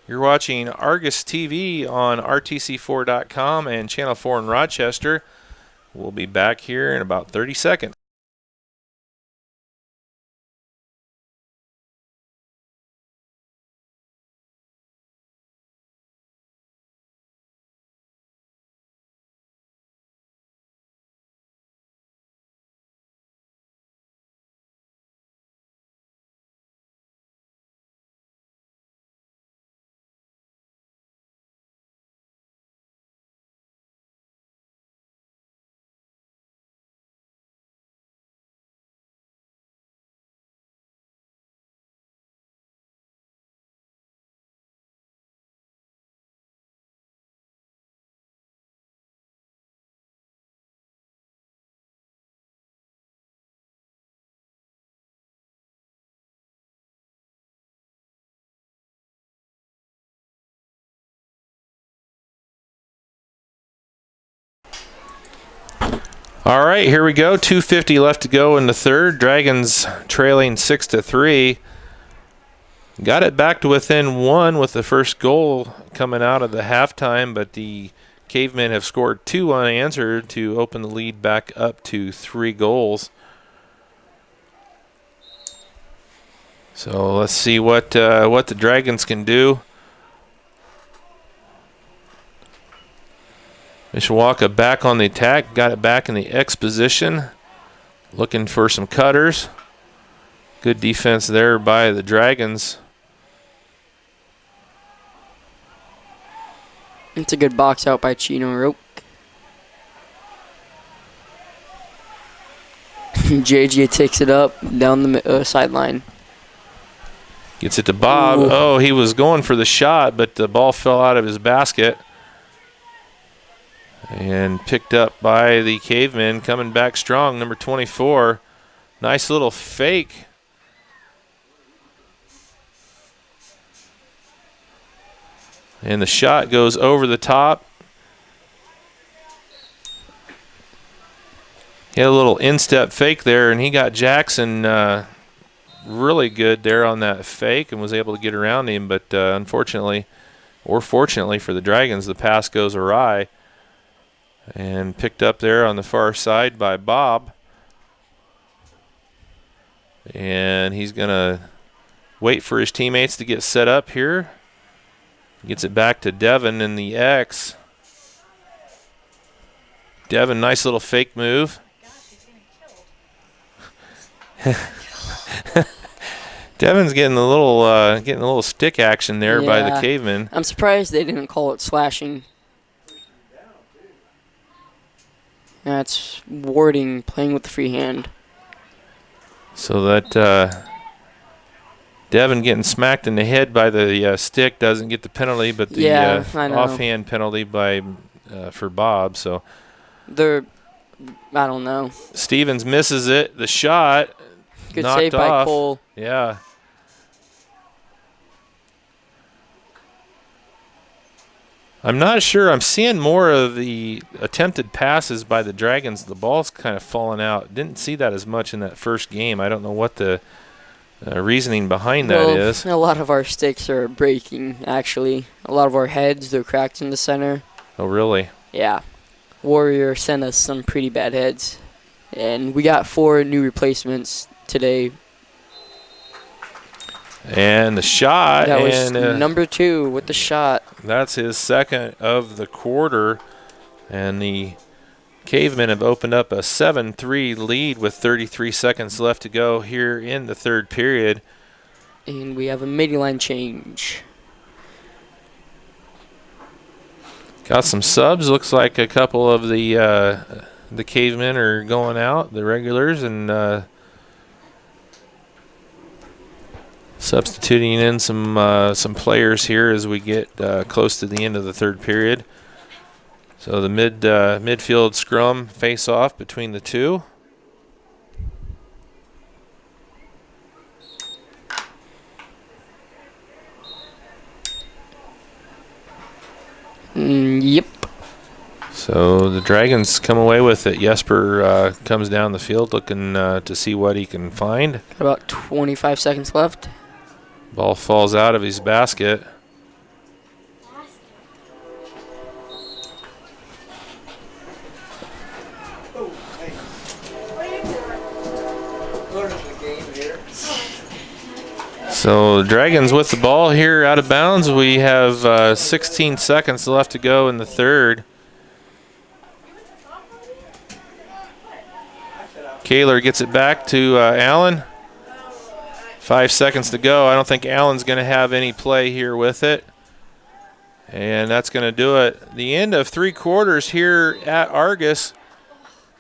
You're watching Argos TV on RTC4.com and Channel 4 in Rochester. We'll be back here in about 30 seconds. All right, here we go. 2:50 left to go in the third. Dragons trailing 6-3. Got it back to within 1 with the first goal coming out of the halftime, but the Cavemen have scored 2 unanswered to open the lead back up to 3 goals. So let's see what the Dragons can do. Mishawaka back on the attack, got it back in the X position, looking for some cutters. Good defense there by the Dragons. It's a good box out by Chino Rope. JJ takes it up down the sideline. Gets it to Bob. Ooh. Oh, he was going for the shot, but the ball fell out of his basket. And picked up by the Cavemen, coming back strong, number 24. Nice little fake. And the shot goes over the top. He had a little instep fake there, and he got Jackson really good there on that fake and was able to get around him. But unfortunately, or fortunately for the Dragons, the pass goes awry. And picked up there on the far side by Bob. And he's going to wait for his teammates to get set up here. Gets it back to Devin in the X. Devin, nice little fake move. Devin's getting a little stick action there by the Yeah. Caveman. I'm surprised they didn't call it slashing. That's Warding playing with the free hand. So that Devin getting smacked in the head by the stick doesn't get the penalty, but the Yeah, I know. offhand penalty for Bob. So I don't know. Stevens misses it. The shot Good knocked save by off. Cole. Yeah. I'm not sure. I'm seeing more of the attempted passes by the Dragons. The ball's kind of falling out. Didn't see that as much in that first game. I don't know what the reasoning behind that is. A lot of our sticks are breaking, actually. A lot of our heads, they're cracked in the center. Oh, really? Yeah. Warrior sent us some pretty bad heads. And we got 4 new replacements today. And the shot. That was and, number 2 with the shot. That's his second of the quarter. And the Cavemen have opened up a 7-3 lead with 33 seconds left to go here in the third period. And we have a mid-line change. Got some subs. Looks like a couple of the Cavemen are going out, the regulars, and substituting in some players here as we get close to the end of the third period. So the midfield scrum face-off between the two. Yep. So the Dragons come away with it. Jesper comes down the field looking to see what he can find. Got about 25 seconds left. Ball falls out of his basket. Oh, hey. Learning the game here. So the Dragons with the ball here out of bounds. We have 16 seconds left to go in the third. Kaler gets it back to Allen. 5 seconds to go. I don't think Allen's going to have any play here with it. And that's going to do it. The end of 3 quarters here at Argos.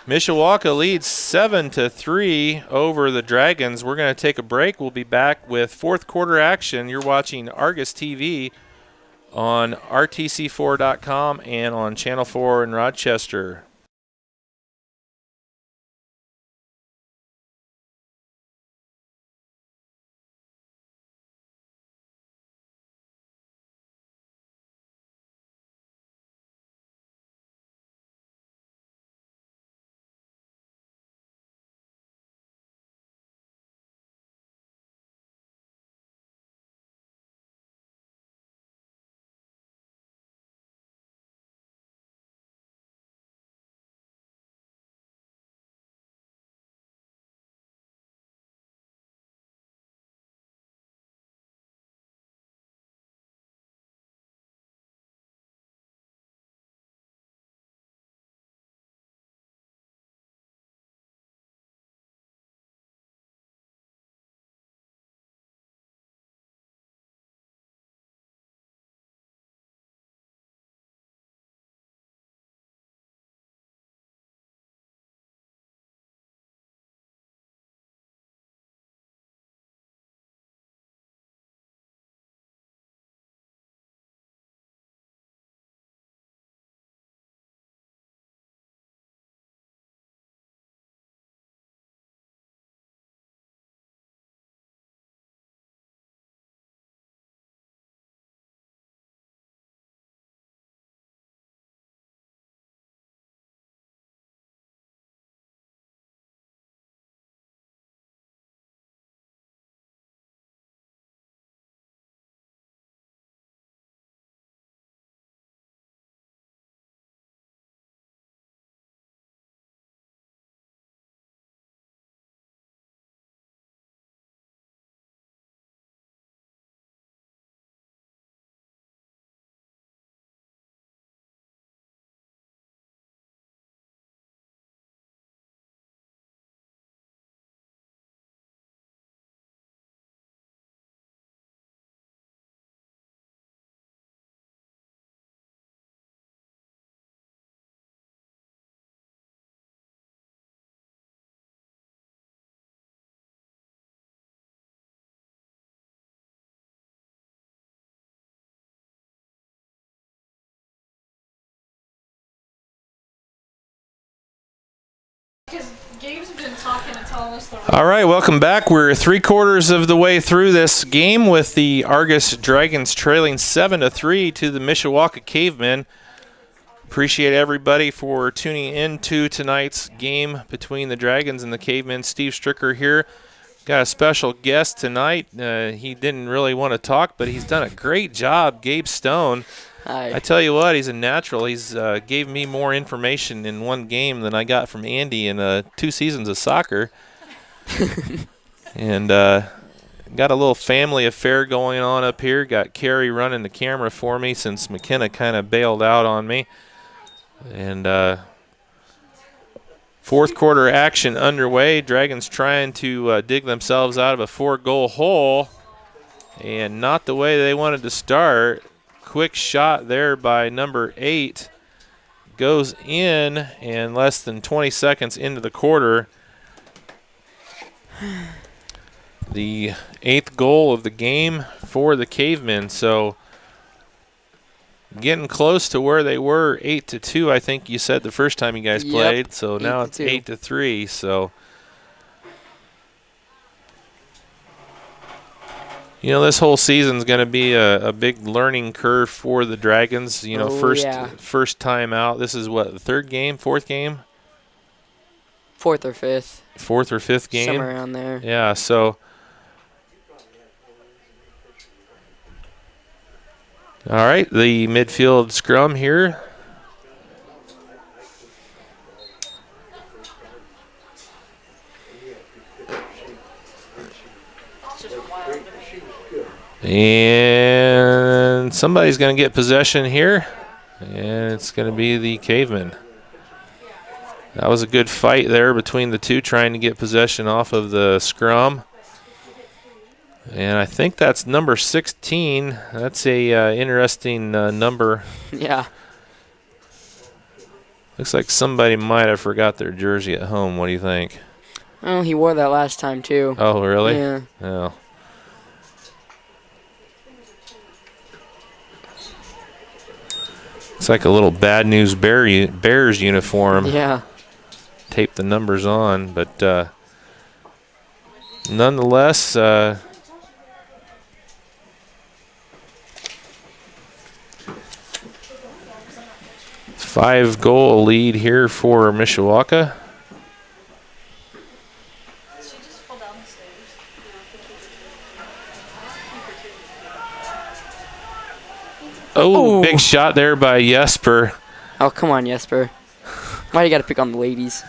Mishawaka leads 7-3 over the Dragons. We're going to take a break. We'll be back with fourth quarter action. You're watching Argos TV on RTC4.com and on Channel 4 in Rochester. Because Gabe's been talking and telling us the All right, welcome back. We're 3/4 of the way through this game with the Argos Dragons trailing 7-3 to the Mishawaka Cavemen. Appreciate everybody for tuning into tonight's game between the Dragons and the Cavemen. Steve Stricker here. Got a special guest tonight. He didn't really want to talk, but he's done a great job. Gabe Stone. Hi. I tell you what, he's a natural. He's gave me more information in one game than I got from Andy in 2 seasons of soccer. And got a little family affair going on up here. Got Carrie running the camera for me since McKenna kind of bailed out on me. And fourth quarter action underway. Dragons trying to dig themselves out of a 4-goal hole, and not the way they wanted to start. Quick shot there by number 8 goes in, and less than 20 seconds into the quarter, the 8th goal of the game for the Cavemen. So getting close to where they were, 8-2. I think you said the first time you guys played. So now it's 8-3. So. You know, this whole season's going to be a big learning curve for the Dragons. You know, first time out. This is what, the 3rd game, 4th game? 4th or 5th. 4th or 5th game? Somewhere around there. Yeah, so. All right, the midfield scrum here. And somebody's going to get possession here, and it's going to be the Cavemen. That was a good fight there between the two, trying to get possession off of the scrum. And I think that's number 16. That's a interesting number. Yeah. Looks like somebody might have forgot their jersey at home. What do you think? Oh, he wore that last time too. Oh, really? Yeah. Oh. It's like a little Bad News Bears uniform. Yeah. Tape the numbers on, but nonetheless, 5-goal lead here for Mishawaka. She just fell down the stairs. Oh, big shot there by Jesper. Oh, come on, Jesper. Why you got to pick on the ladies?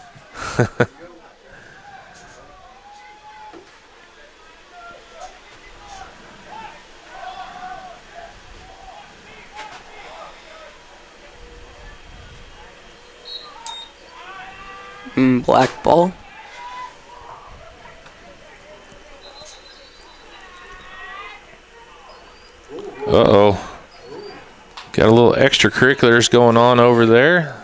Black ball. Uh-oh. Got a little extracurriculars going on over there.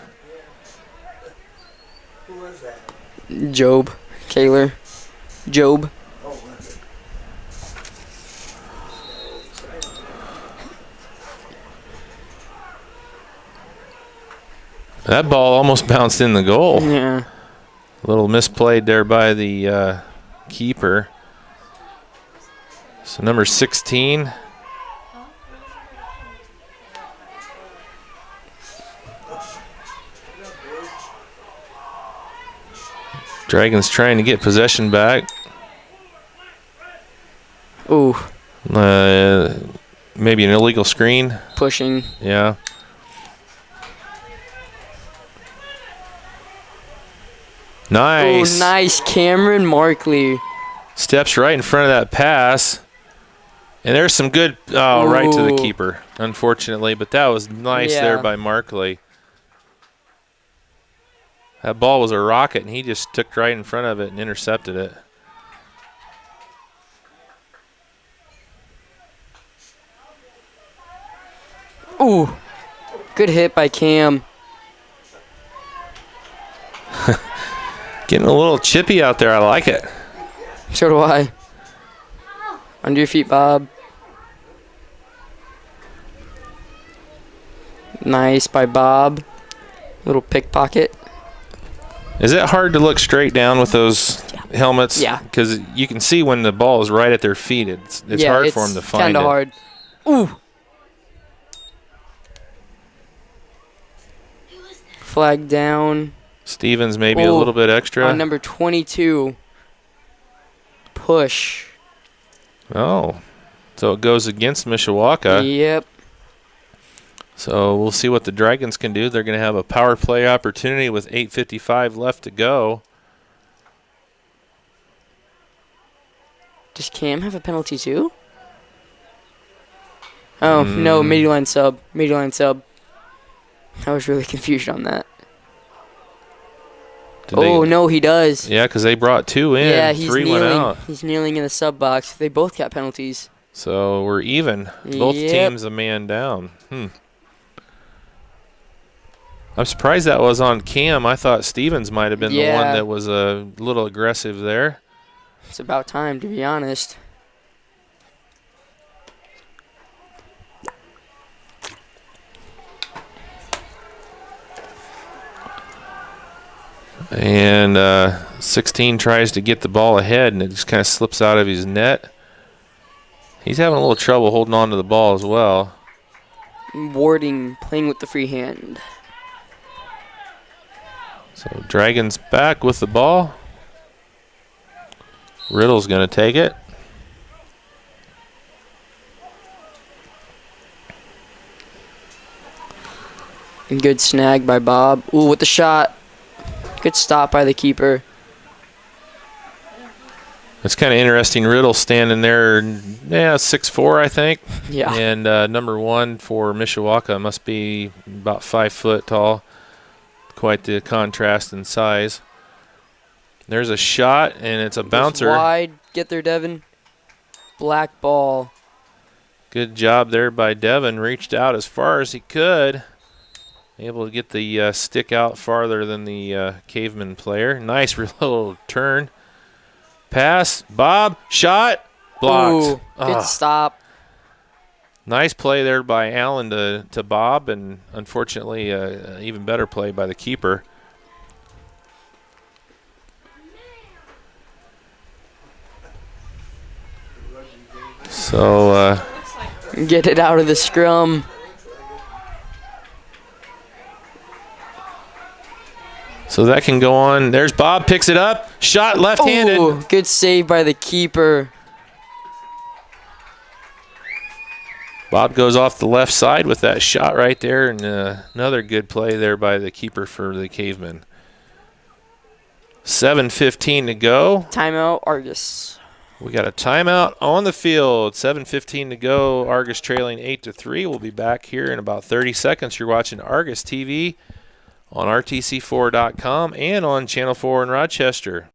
Who was that? Job. Kaler. Job. Oh, was it? That ball almost bounced in the goal. Yeah. A little misplayed there by the keeper. So number 16. Dragons trying to get possession back. Ooh. Maybe an illegal screen. Pushing. Yeah. Nice. Oh, nice. Cameron Markley. Steps right in front of that pass. And there's some good, right to the Ooh. keeper, unfortunately. But that was nice there by Markley. That ball was a rocket, and he just took right in front of it and intercepted it. Ooh. Good hit by Cam. Getting a little chippy out there. I like it. So do I. Under your feet, Bob. Nice by Bob. Little pickpocket. Is it hard to look straight down with those helmets? Yeah. Because you can see when the ball is right at their feet. It's hard for them to find it. Kind of hard. Ooh. Flag down. Stevens maybe a little bit extra. On number 22. Push. Oh. So it goes against Mishawaka. Yep. So we'll see what the Dragons can do. They're going to have a power play opportunity with 8:55 left to go. Does Cam have a penalty too? Oh, no, mid-line sub. Mid-line sub. I was really confused on that. No, he does. Yeah, because they brought 2 in. Yeah, he's 3 kneeling. went out. He's kneeling in the sub box. They both got penalties. So we're even. Both Yep. teams a man down. I'm surprised that was on Cam. I thought Stevens might have been the one that was a little aggressive there. It's about time, to be honest. And 16 tries to get the ball ahead, and it just kind of slips out of his net. He's having a little trouble holding on to the ball as well. Warding, playing with the free hand. So Dragons back with the ball. Riddle's going to take it. Good snag by Bob. Ooh, with the shot. Good stop by the keeper. It's kind of interesting. Riddle standing there, 6'4", I think. Yeah. And number 1 for Mishawaka must be about 5 foot tall. Quite the contrast in size. There's a shot, and it's a bouncer. Wide. Get there, Devin. Black ball. Good job there by Devin. Reached out as far as he could. Able to get the stick out farther than the caveman player. Nice little turn. Pass. Bob. Shot. Blocked. Ooh, good stop. Nice play there by Allen to Bob, and unfortunately, even better play by the keeper. So get it out of the scrum. So that can go on. There's Bob, picks it up. Shot left-handed. Ooh, good save by the keeper. Bob goes off the left side with that shot right there, and another good play there by the keeper for the Cavemen. 7:15 to go. Timeout, Argos. We got a timeout on the field. 7:15 to go. Argos trailing 8-3. We'll be back here in about 30 seconds. You're watching Argos TV on RTC4.com and on Channel 4 in Rochester.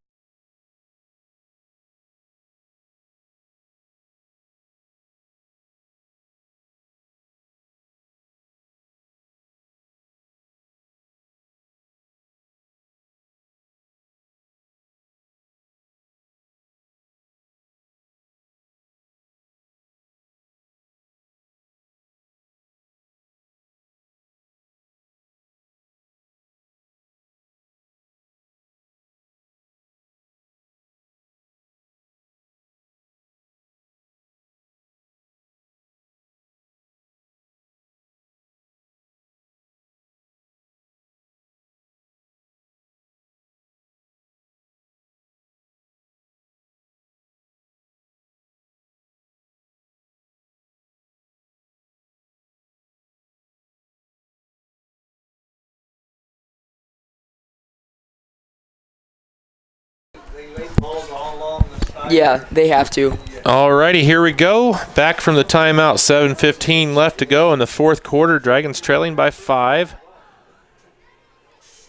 Yeah, they have to. Alrighty, here we go. Back from the timeout. 7:15 left to go in the fourth quarter. Dragons trailing by 5.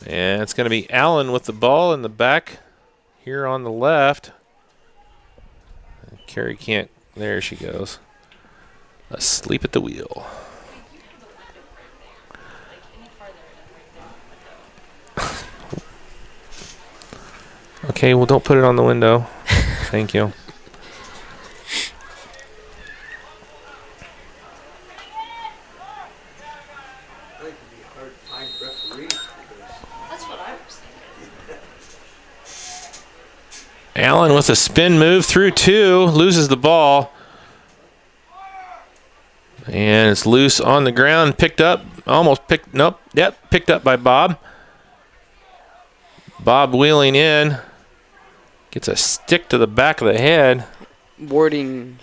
And it's going to be Allen with the ball in the back here on the left. Carrie can't. There she goes. Asleep at the wheel. Okay, well, don't put it on the window. Thank you. That's what I was thinking. Allen with a spin move through 2, loses the ball. And it's loose on the ground, picked up, picked up by Bob. Bob wheeling in, gets a stick to the back of the head. Warding.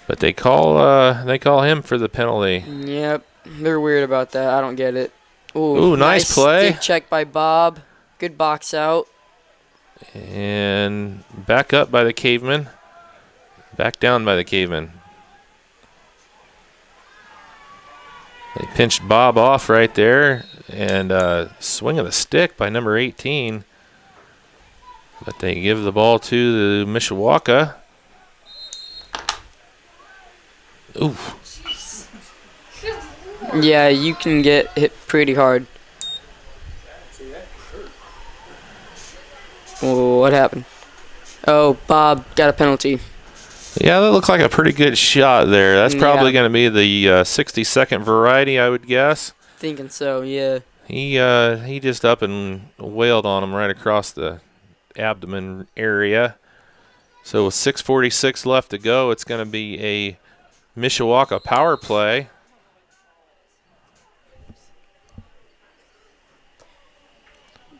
But they call him for the penalty. Yep, they're weird about that. I don't get it. Ooh, nice play. Stick check by Bob. Good box out. And back up by the Caveman. Back down by the Caveman. They pinched Bob off right there. And swing of the stick by number 18. But they give the ball to the Mishawaka. Ooh. Yeah, you can get hit pretty hard. Oh, what happened? Oh, Bob got a penalty. Yeah, that looked like a pretty good shot there. That's probably going to be the 60-second variety, I would guess. Thinking so, yeah. He just up and wailed on him right across the abdomen area. So with 6:46 left to go, it's going to be a Mishawaka power play.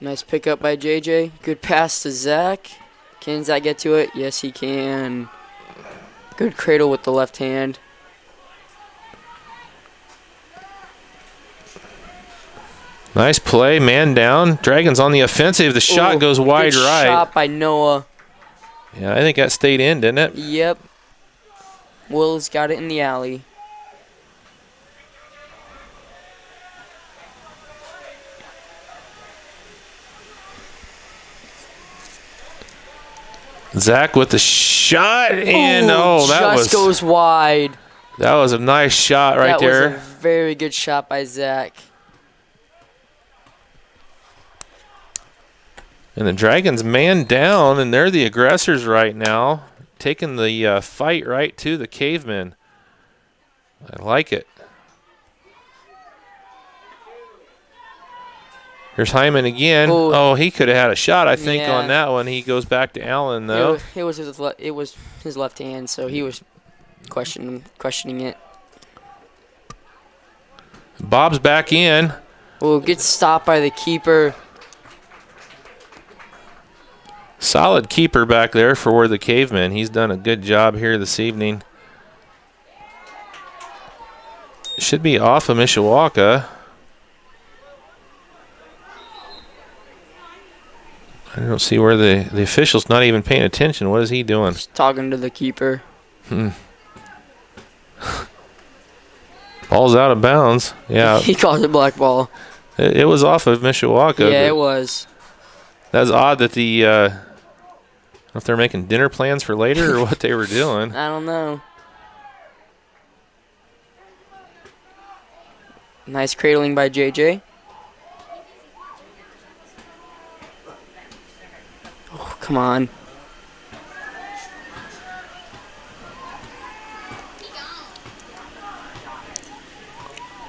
Nice pickup by JJ. Good pass to Zach. Can Zach get to it? Yes, he can. Good cradle with the left hand. Nice play, man down. Dragons on the offensive. The shot goes wide good right. Shot by Noah. Yeah, I think that stayed in, didn't it? Yep. Will's got it in the alley. Zach with the shot, and that just goes wide. That was a nice shot right there. That was a very good shot by Zach. And the Dragons man down, and they're the aggressors right now, taking the fight right to the Cavemen. I like it. Here's Hyman again. Ooh. Oh, he could have had a shot, I think, Yeah. on that one. He goes back to Allen, though. It was his left hand, so he was questioning it. Bob's back in. Oh, good stop by the keeper. Solid keeper back there for the Cavemen. He's done a good job here this evening. Should be off of Mishawaka. I don't see where the official's not even paying attention. What is he doing? Just talking to the keeper. Ball's out of bounds. Yeah. He calls it black ball. It was off of Mishawaka. Yeah, it was. That's odd that I don't know if they're making dinner plans for later or what they were doing. I don't know. Nice cradling by JJ. Oh, come on.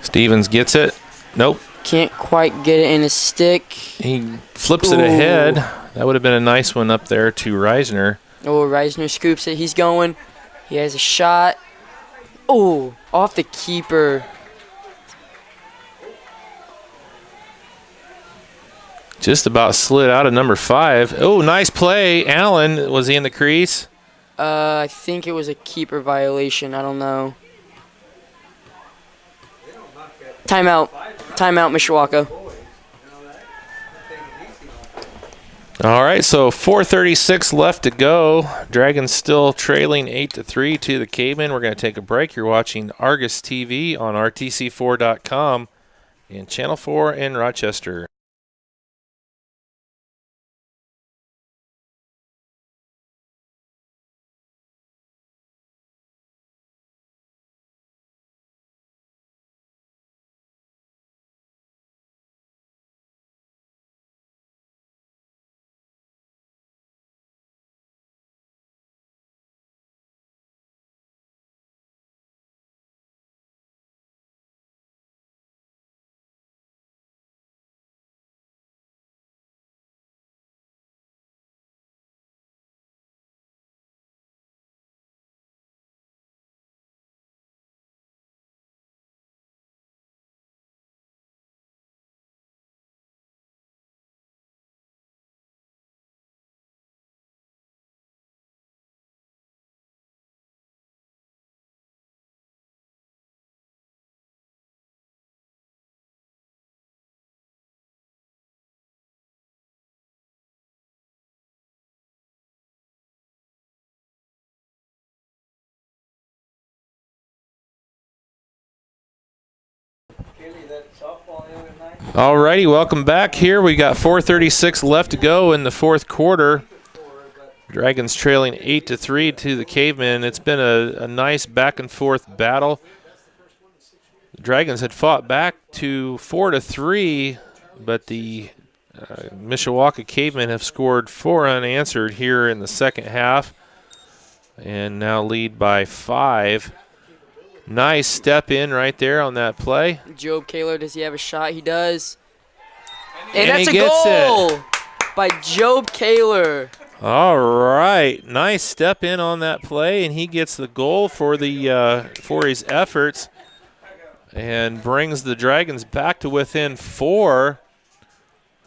Stevens gets it. Nope. Can't quite get it in his stick. He flips it ahead. That would have been a nice one up there to Reisner. Oh, Reisner scoops it. He's going. He has a shot. Oh, off the keeper. Just about slid out of number 5. Oh, nice play. Allen, was he in the crease? I think it was a keeper violation. I don't know. Timeout. Timeout, Mishawaka. All right, so 4:36 left to go. Dragons still trailing 8-3 to the Cavemen. We're going to take a break. You're watching Argos TV on RTC4.com and Channel 4 in Rochester. Kaylee, that softball the other night? All righty, welcome back here. We got 4:36 left to go in the fourth quarter. Dragons trailing 8-3 to the Cavemen. It's been a nice back and forth battle. The Dragons had fought back to 4-3, but the Mishawaka Cavemen have scored 4 unanswered here in the second half and now lead by 5. Nice step in right there on that play. Job Kaler, does he have a shot? He does. And that's he a gets goal it. by Job Kaler. All right, nice step in on that play, and he gets the goal for his efforts and brings the Dragons back to within 4.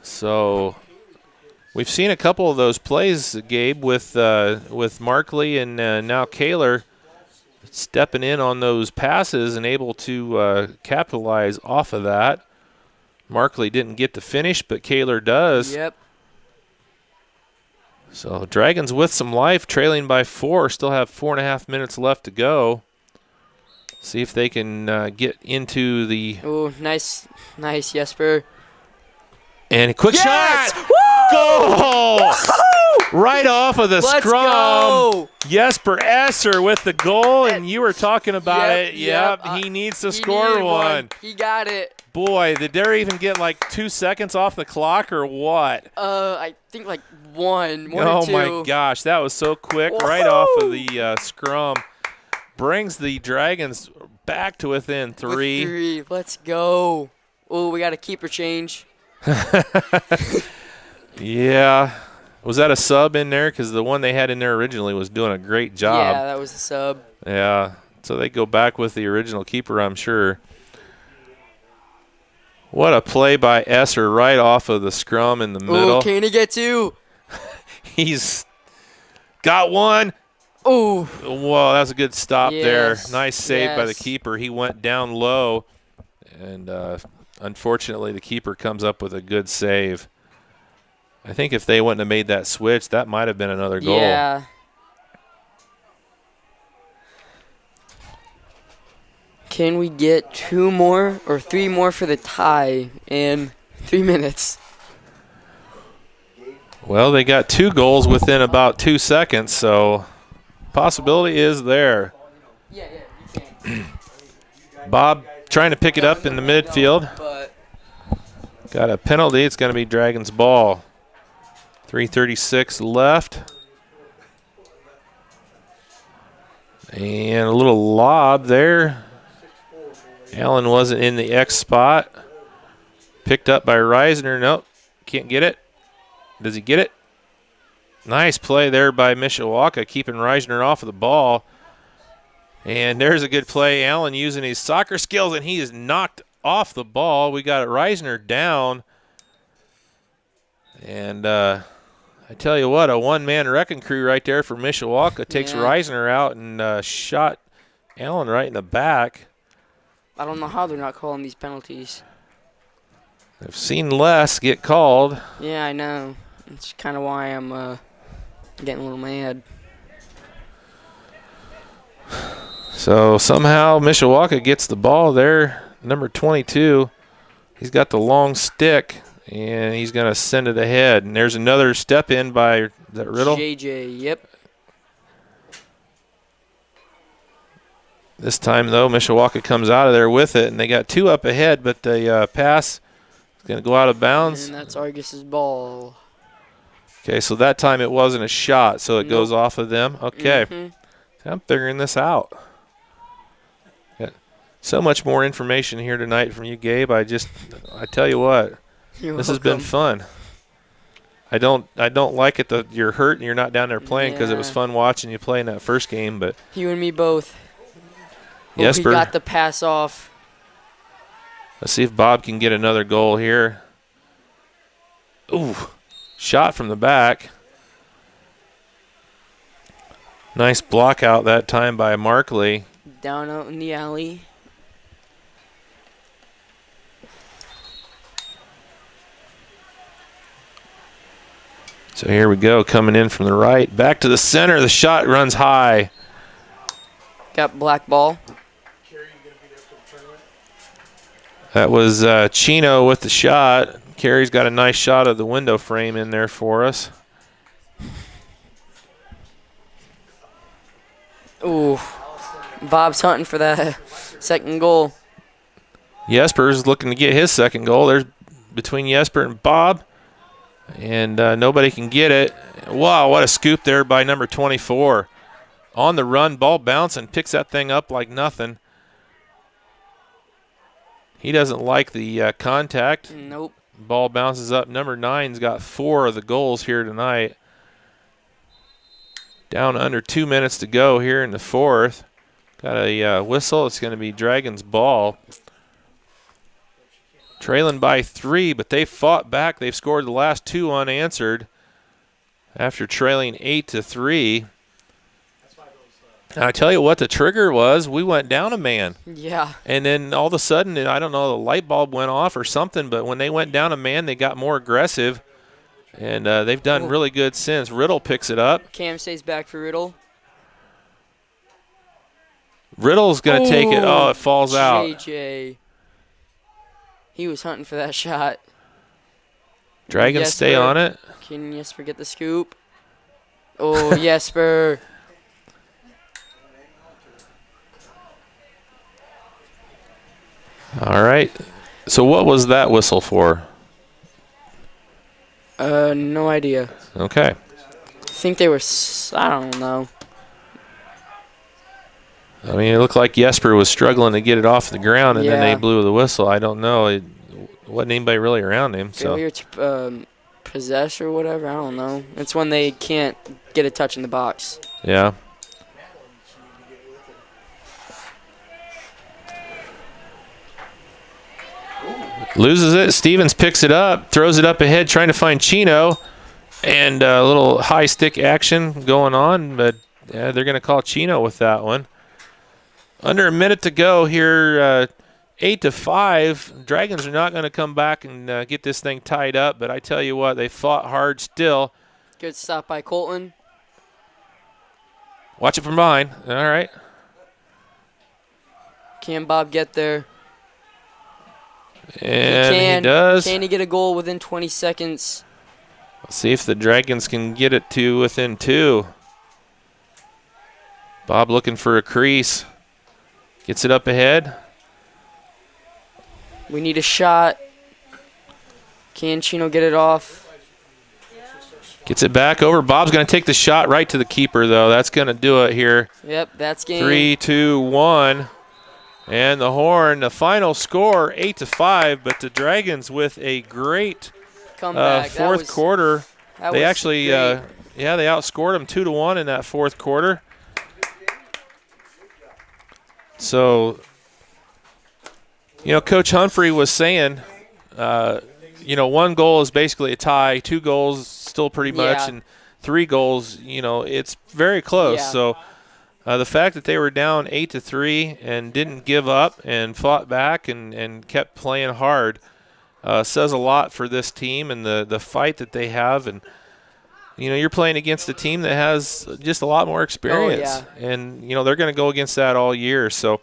So we've seen a couple of those plays, Gabe, with Markley and now Kaler stepping in on those passes and able to capitalize off of that. Markley didn't get the finish, but Kaler does. Yep. So Dragons with some life, trailing by 4, still have 4.5 minutes left to go. See if they can get into the... Oh, nice, Jesper. And a quick shot! Woo! Goal! Woo! Right off of the Let's scrum. Go! Jesper Esser with the goal, and you were talking about it. Yep. He needs to He score needed one. He got it. Boy, did there even get like 2 seconds off the clock or what? I think like one Oh or two. my gosh, that was so quick. Whoa. Right off of the scrum. Brings the Dragons back to within 3. With 3. Let's go. Oh, we got a keeper change. Yeah. Was that a sub in there? Because the one they had in there originally was doing a great job. Yeah, that was a sub. Yeah. So they go back with the original keeper, I'm sure. What a play by Esser right off of the scrum in the middle. Oh, can he get 2? He's got one. Oh. Whoa, that was a good stop there. Yes. Nice save by the Yes. keeper. He went down low, and unfortunately the keeper comes up with a good save. I think if they wouldn't have made that switch, that might have been another goal. Yeah. Can we get 2 more or 3 more for the tie in 3 minutes? Well, they got 2 goals within about 2 seconds, so possibility is there. Yeah, you can. Bob trying to pick it up in the midfield. But Got a penalty. It's going to be Dragons ball. 3:36 left. And a little lob there. Allen wasn't in the X spot. Picked up by Reisner. Nope, can't get it. Does he get it? Nice play there by Mishawaka, keeping Reisner off of the ball. And there's a good play. Allen using his soccer skills, and he is knocked off the ball. We got Reisner down. And I tell you what, a one-man wrecking crew right there for Mishawaka. Takes Reisner out and shot Allen right in the back. I don't know how they're not calling these penalties. I've seen less get called. Yeah, I know. It's kind of why I'm getting a little mad. So somehow Mishawaka gets the ball there. Number 22. He's got the long stick, and he's going to send it ahead. And there's another step in by, is that Riddle? JJ, yep. This time, though, Mishawaka comes out of there with it, and they got 2 up ahead, but the pass is going to go out of bounds. And that's Argos's ball. Okay, so that time it wasn't a shot, so it goes off of them. Okay, Mm-hmm. I'm figuring this out. Got so much more information here tonight from you, Gabe. I tell you what, this has been fun. I don't like it that you're hurt and you're not down there playing because it was fun watching you play in that first game, but You and me both. Jesper, He got the pass off. let's see if Bob can get another goal here. Ooh, shot from the back. Nice block out that time by Markley. Down out in the alley. So here we go, coming in from the right. Back to the center. The shot runs high. Got black ball. That was Chino with the shot. Carey's got a nice shot of the window frame in there for us. Ooh, Bob's hunting for that second goal. Jesper's looking to get his second goal. There's between Jesper and Bob, and nobody can get it. Wow, what a scoop there by number 24. On the run, ball bouncing, picks that thing up like nothing. He doesn't like the contact. Nope. Ball bounces up. Number 9's got 4 of the goals here tonight. Down under 2 minutes to go here in the fourth. Got a whistle. It's going to be Dragons' ball. Trailing by 3, but they fought back. They've scored the last 2 unanswered after trailing 8-3. And I tell you what the trigger was, we went down a man. Yeah. And then all of a sudden, I don't know, the light bulb went off or something, but when they went down a man, they got more aggressive. And they've done really good since. Riddle picks it up. Cam stays back for Riddle. Riddle's going to take it. Oh, it falls out. JJ. He was hunting for that shot. Dragons stay on it. Can Jesper get the scoop? Oh, Jesper. All right. So what was that whistle for? No idea. Okay. I think they were, I don't know. I mean, it looked like Jesper was struggling to get it off the ground, and then they Yeah. blew the whistle. I don't know. It wasn't anybody really around him. So Failure to possess or whatever. I don't know. It's when they can't get a touch in the box. yeah. Loses it. Stevens picks it up, throws it up ahead, trying to find Chino. And a little high stick action going on, but yeah, they're going to call Chino with that one. Under a minute to go here, 8-5. Dragons are not going to come back and get this thing tied up, but I tell you what, they fought hard still. Good stop by Colton. Watch it from behind. All right. Can Bob get there? And he does. Can he get a goal within 20 seconds? Let's see if the Dragons can get it to within 2. Bob looking for a crease. Gets it up ahead. We need a shot. Can Chino get it off? Gets it back over. Bob's going to take the shot right to the keeper, though. That's going to do it here. Yep, that's game. 3, 2, 1. And the horn, the final score, 8-5. But the Dragons with a great Comeback. fourth quarter. That They was actually, great. they outscored them 2-1 in that fourth quarter. So, Coach Humphrey was saying, 1 goal is basically a tie, 2 goals still pretty much, Yeah. and 3 goals, it's very close. Yeah. So the fact that they were down 8-3 and didn't give up and fought back and kept playing hard says a lot for this team and the fight that they have. And, you're playing against a team that has just a lot more experience. Oh, yeah. And, they're going to go against that all year. So,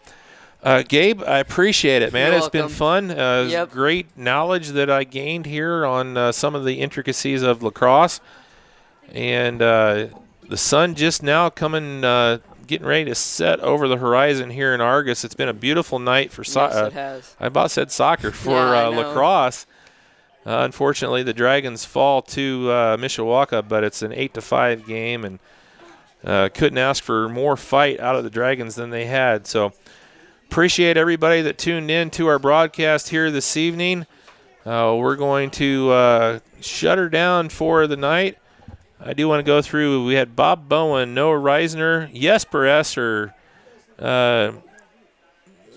Gabe, I appreciate it, man. You're It's been welcome. fun. Yep. Great knowledge that I gained here on some of the intricacies of lacrosse. And the sun just now coming, getting ready to set over the horizon here in Argos. It's been a beautiful night for Yes, it has. I about said soccer for Yeah, I know. lacrosse. Unfortunately, the Dragons fall to Mishawaka, but it's an 8-5 game, and couldn't ask for more fight out of the Dragons than they had. So appreciate everybody that tuned in to our broadcast here this evening. We're going to shut her down for the night. I do want to go through. We had Bob Bowen, Noah Reisner, Jesper Esser,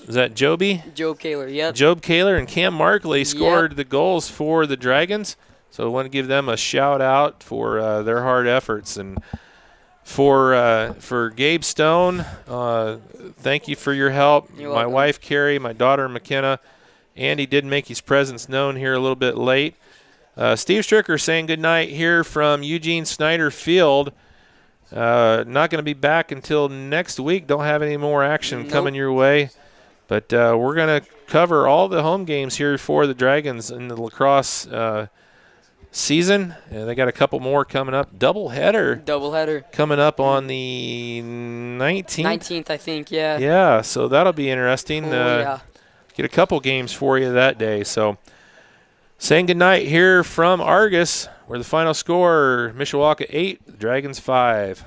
is that Joby? Job Kaler, yep. Job Kaler and Cam Markley scored the goals for the Dragons. So I want to give them a shout out for their hard efforts. And for Gabe Stone, thank you for your help. You're My welcome. wife Carrie, my daughter McKenna. Andy did make his presence known here a little bit late. Steve Stricker saying goodnight here from Eugene Snyder Field. Not going to be back until next week. Don't have any more action Nope. coming your way. But we're going to cover all the home games here for the Dragons in the lacrosse season. And they got a couple more coming up. Doubleheader coming up on the 19th. 19th, I think, yeah. Yeah, so that'll be interesting. Yeah. Get a couple games for you that day. So saying goodnight here from Argos, where the final score, Mishawaka 8, Dragons 5.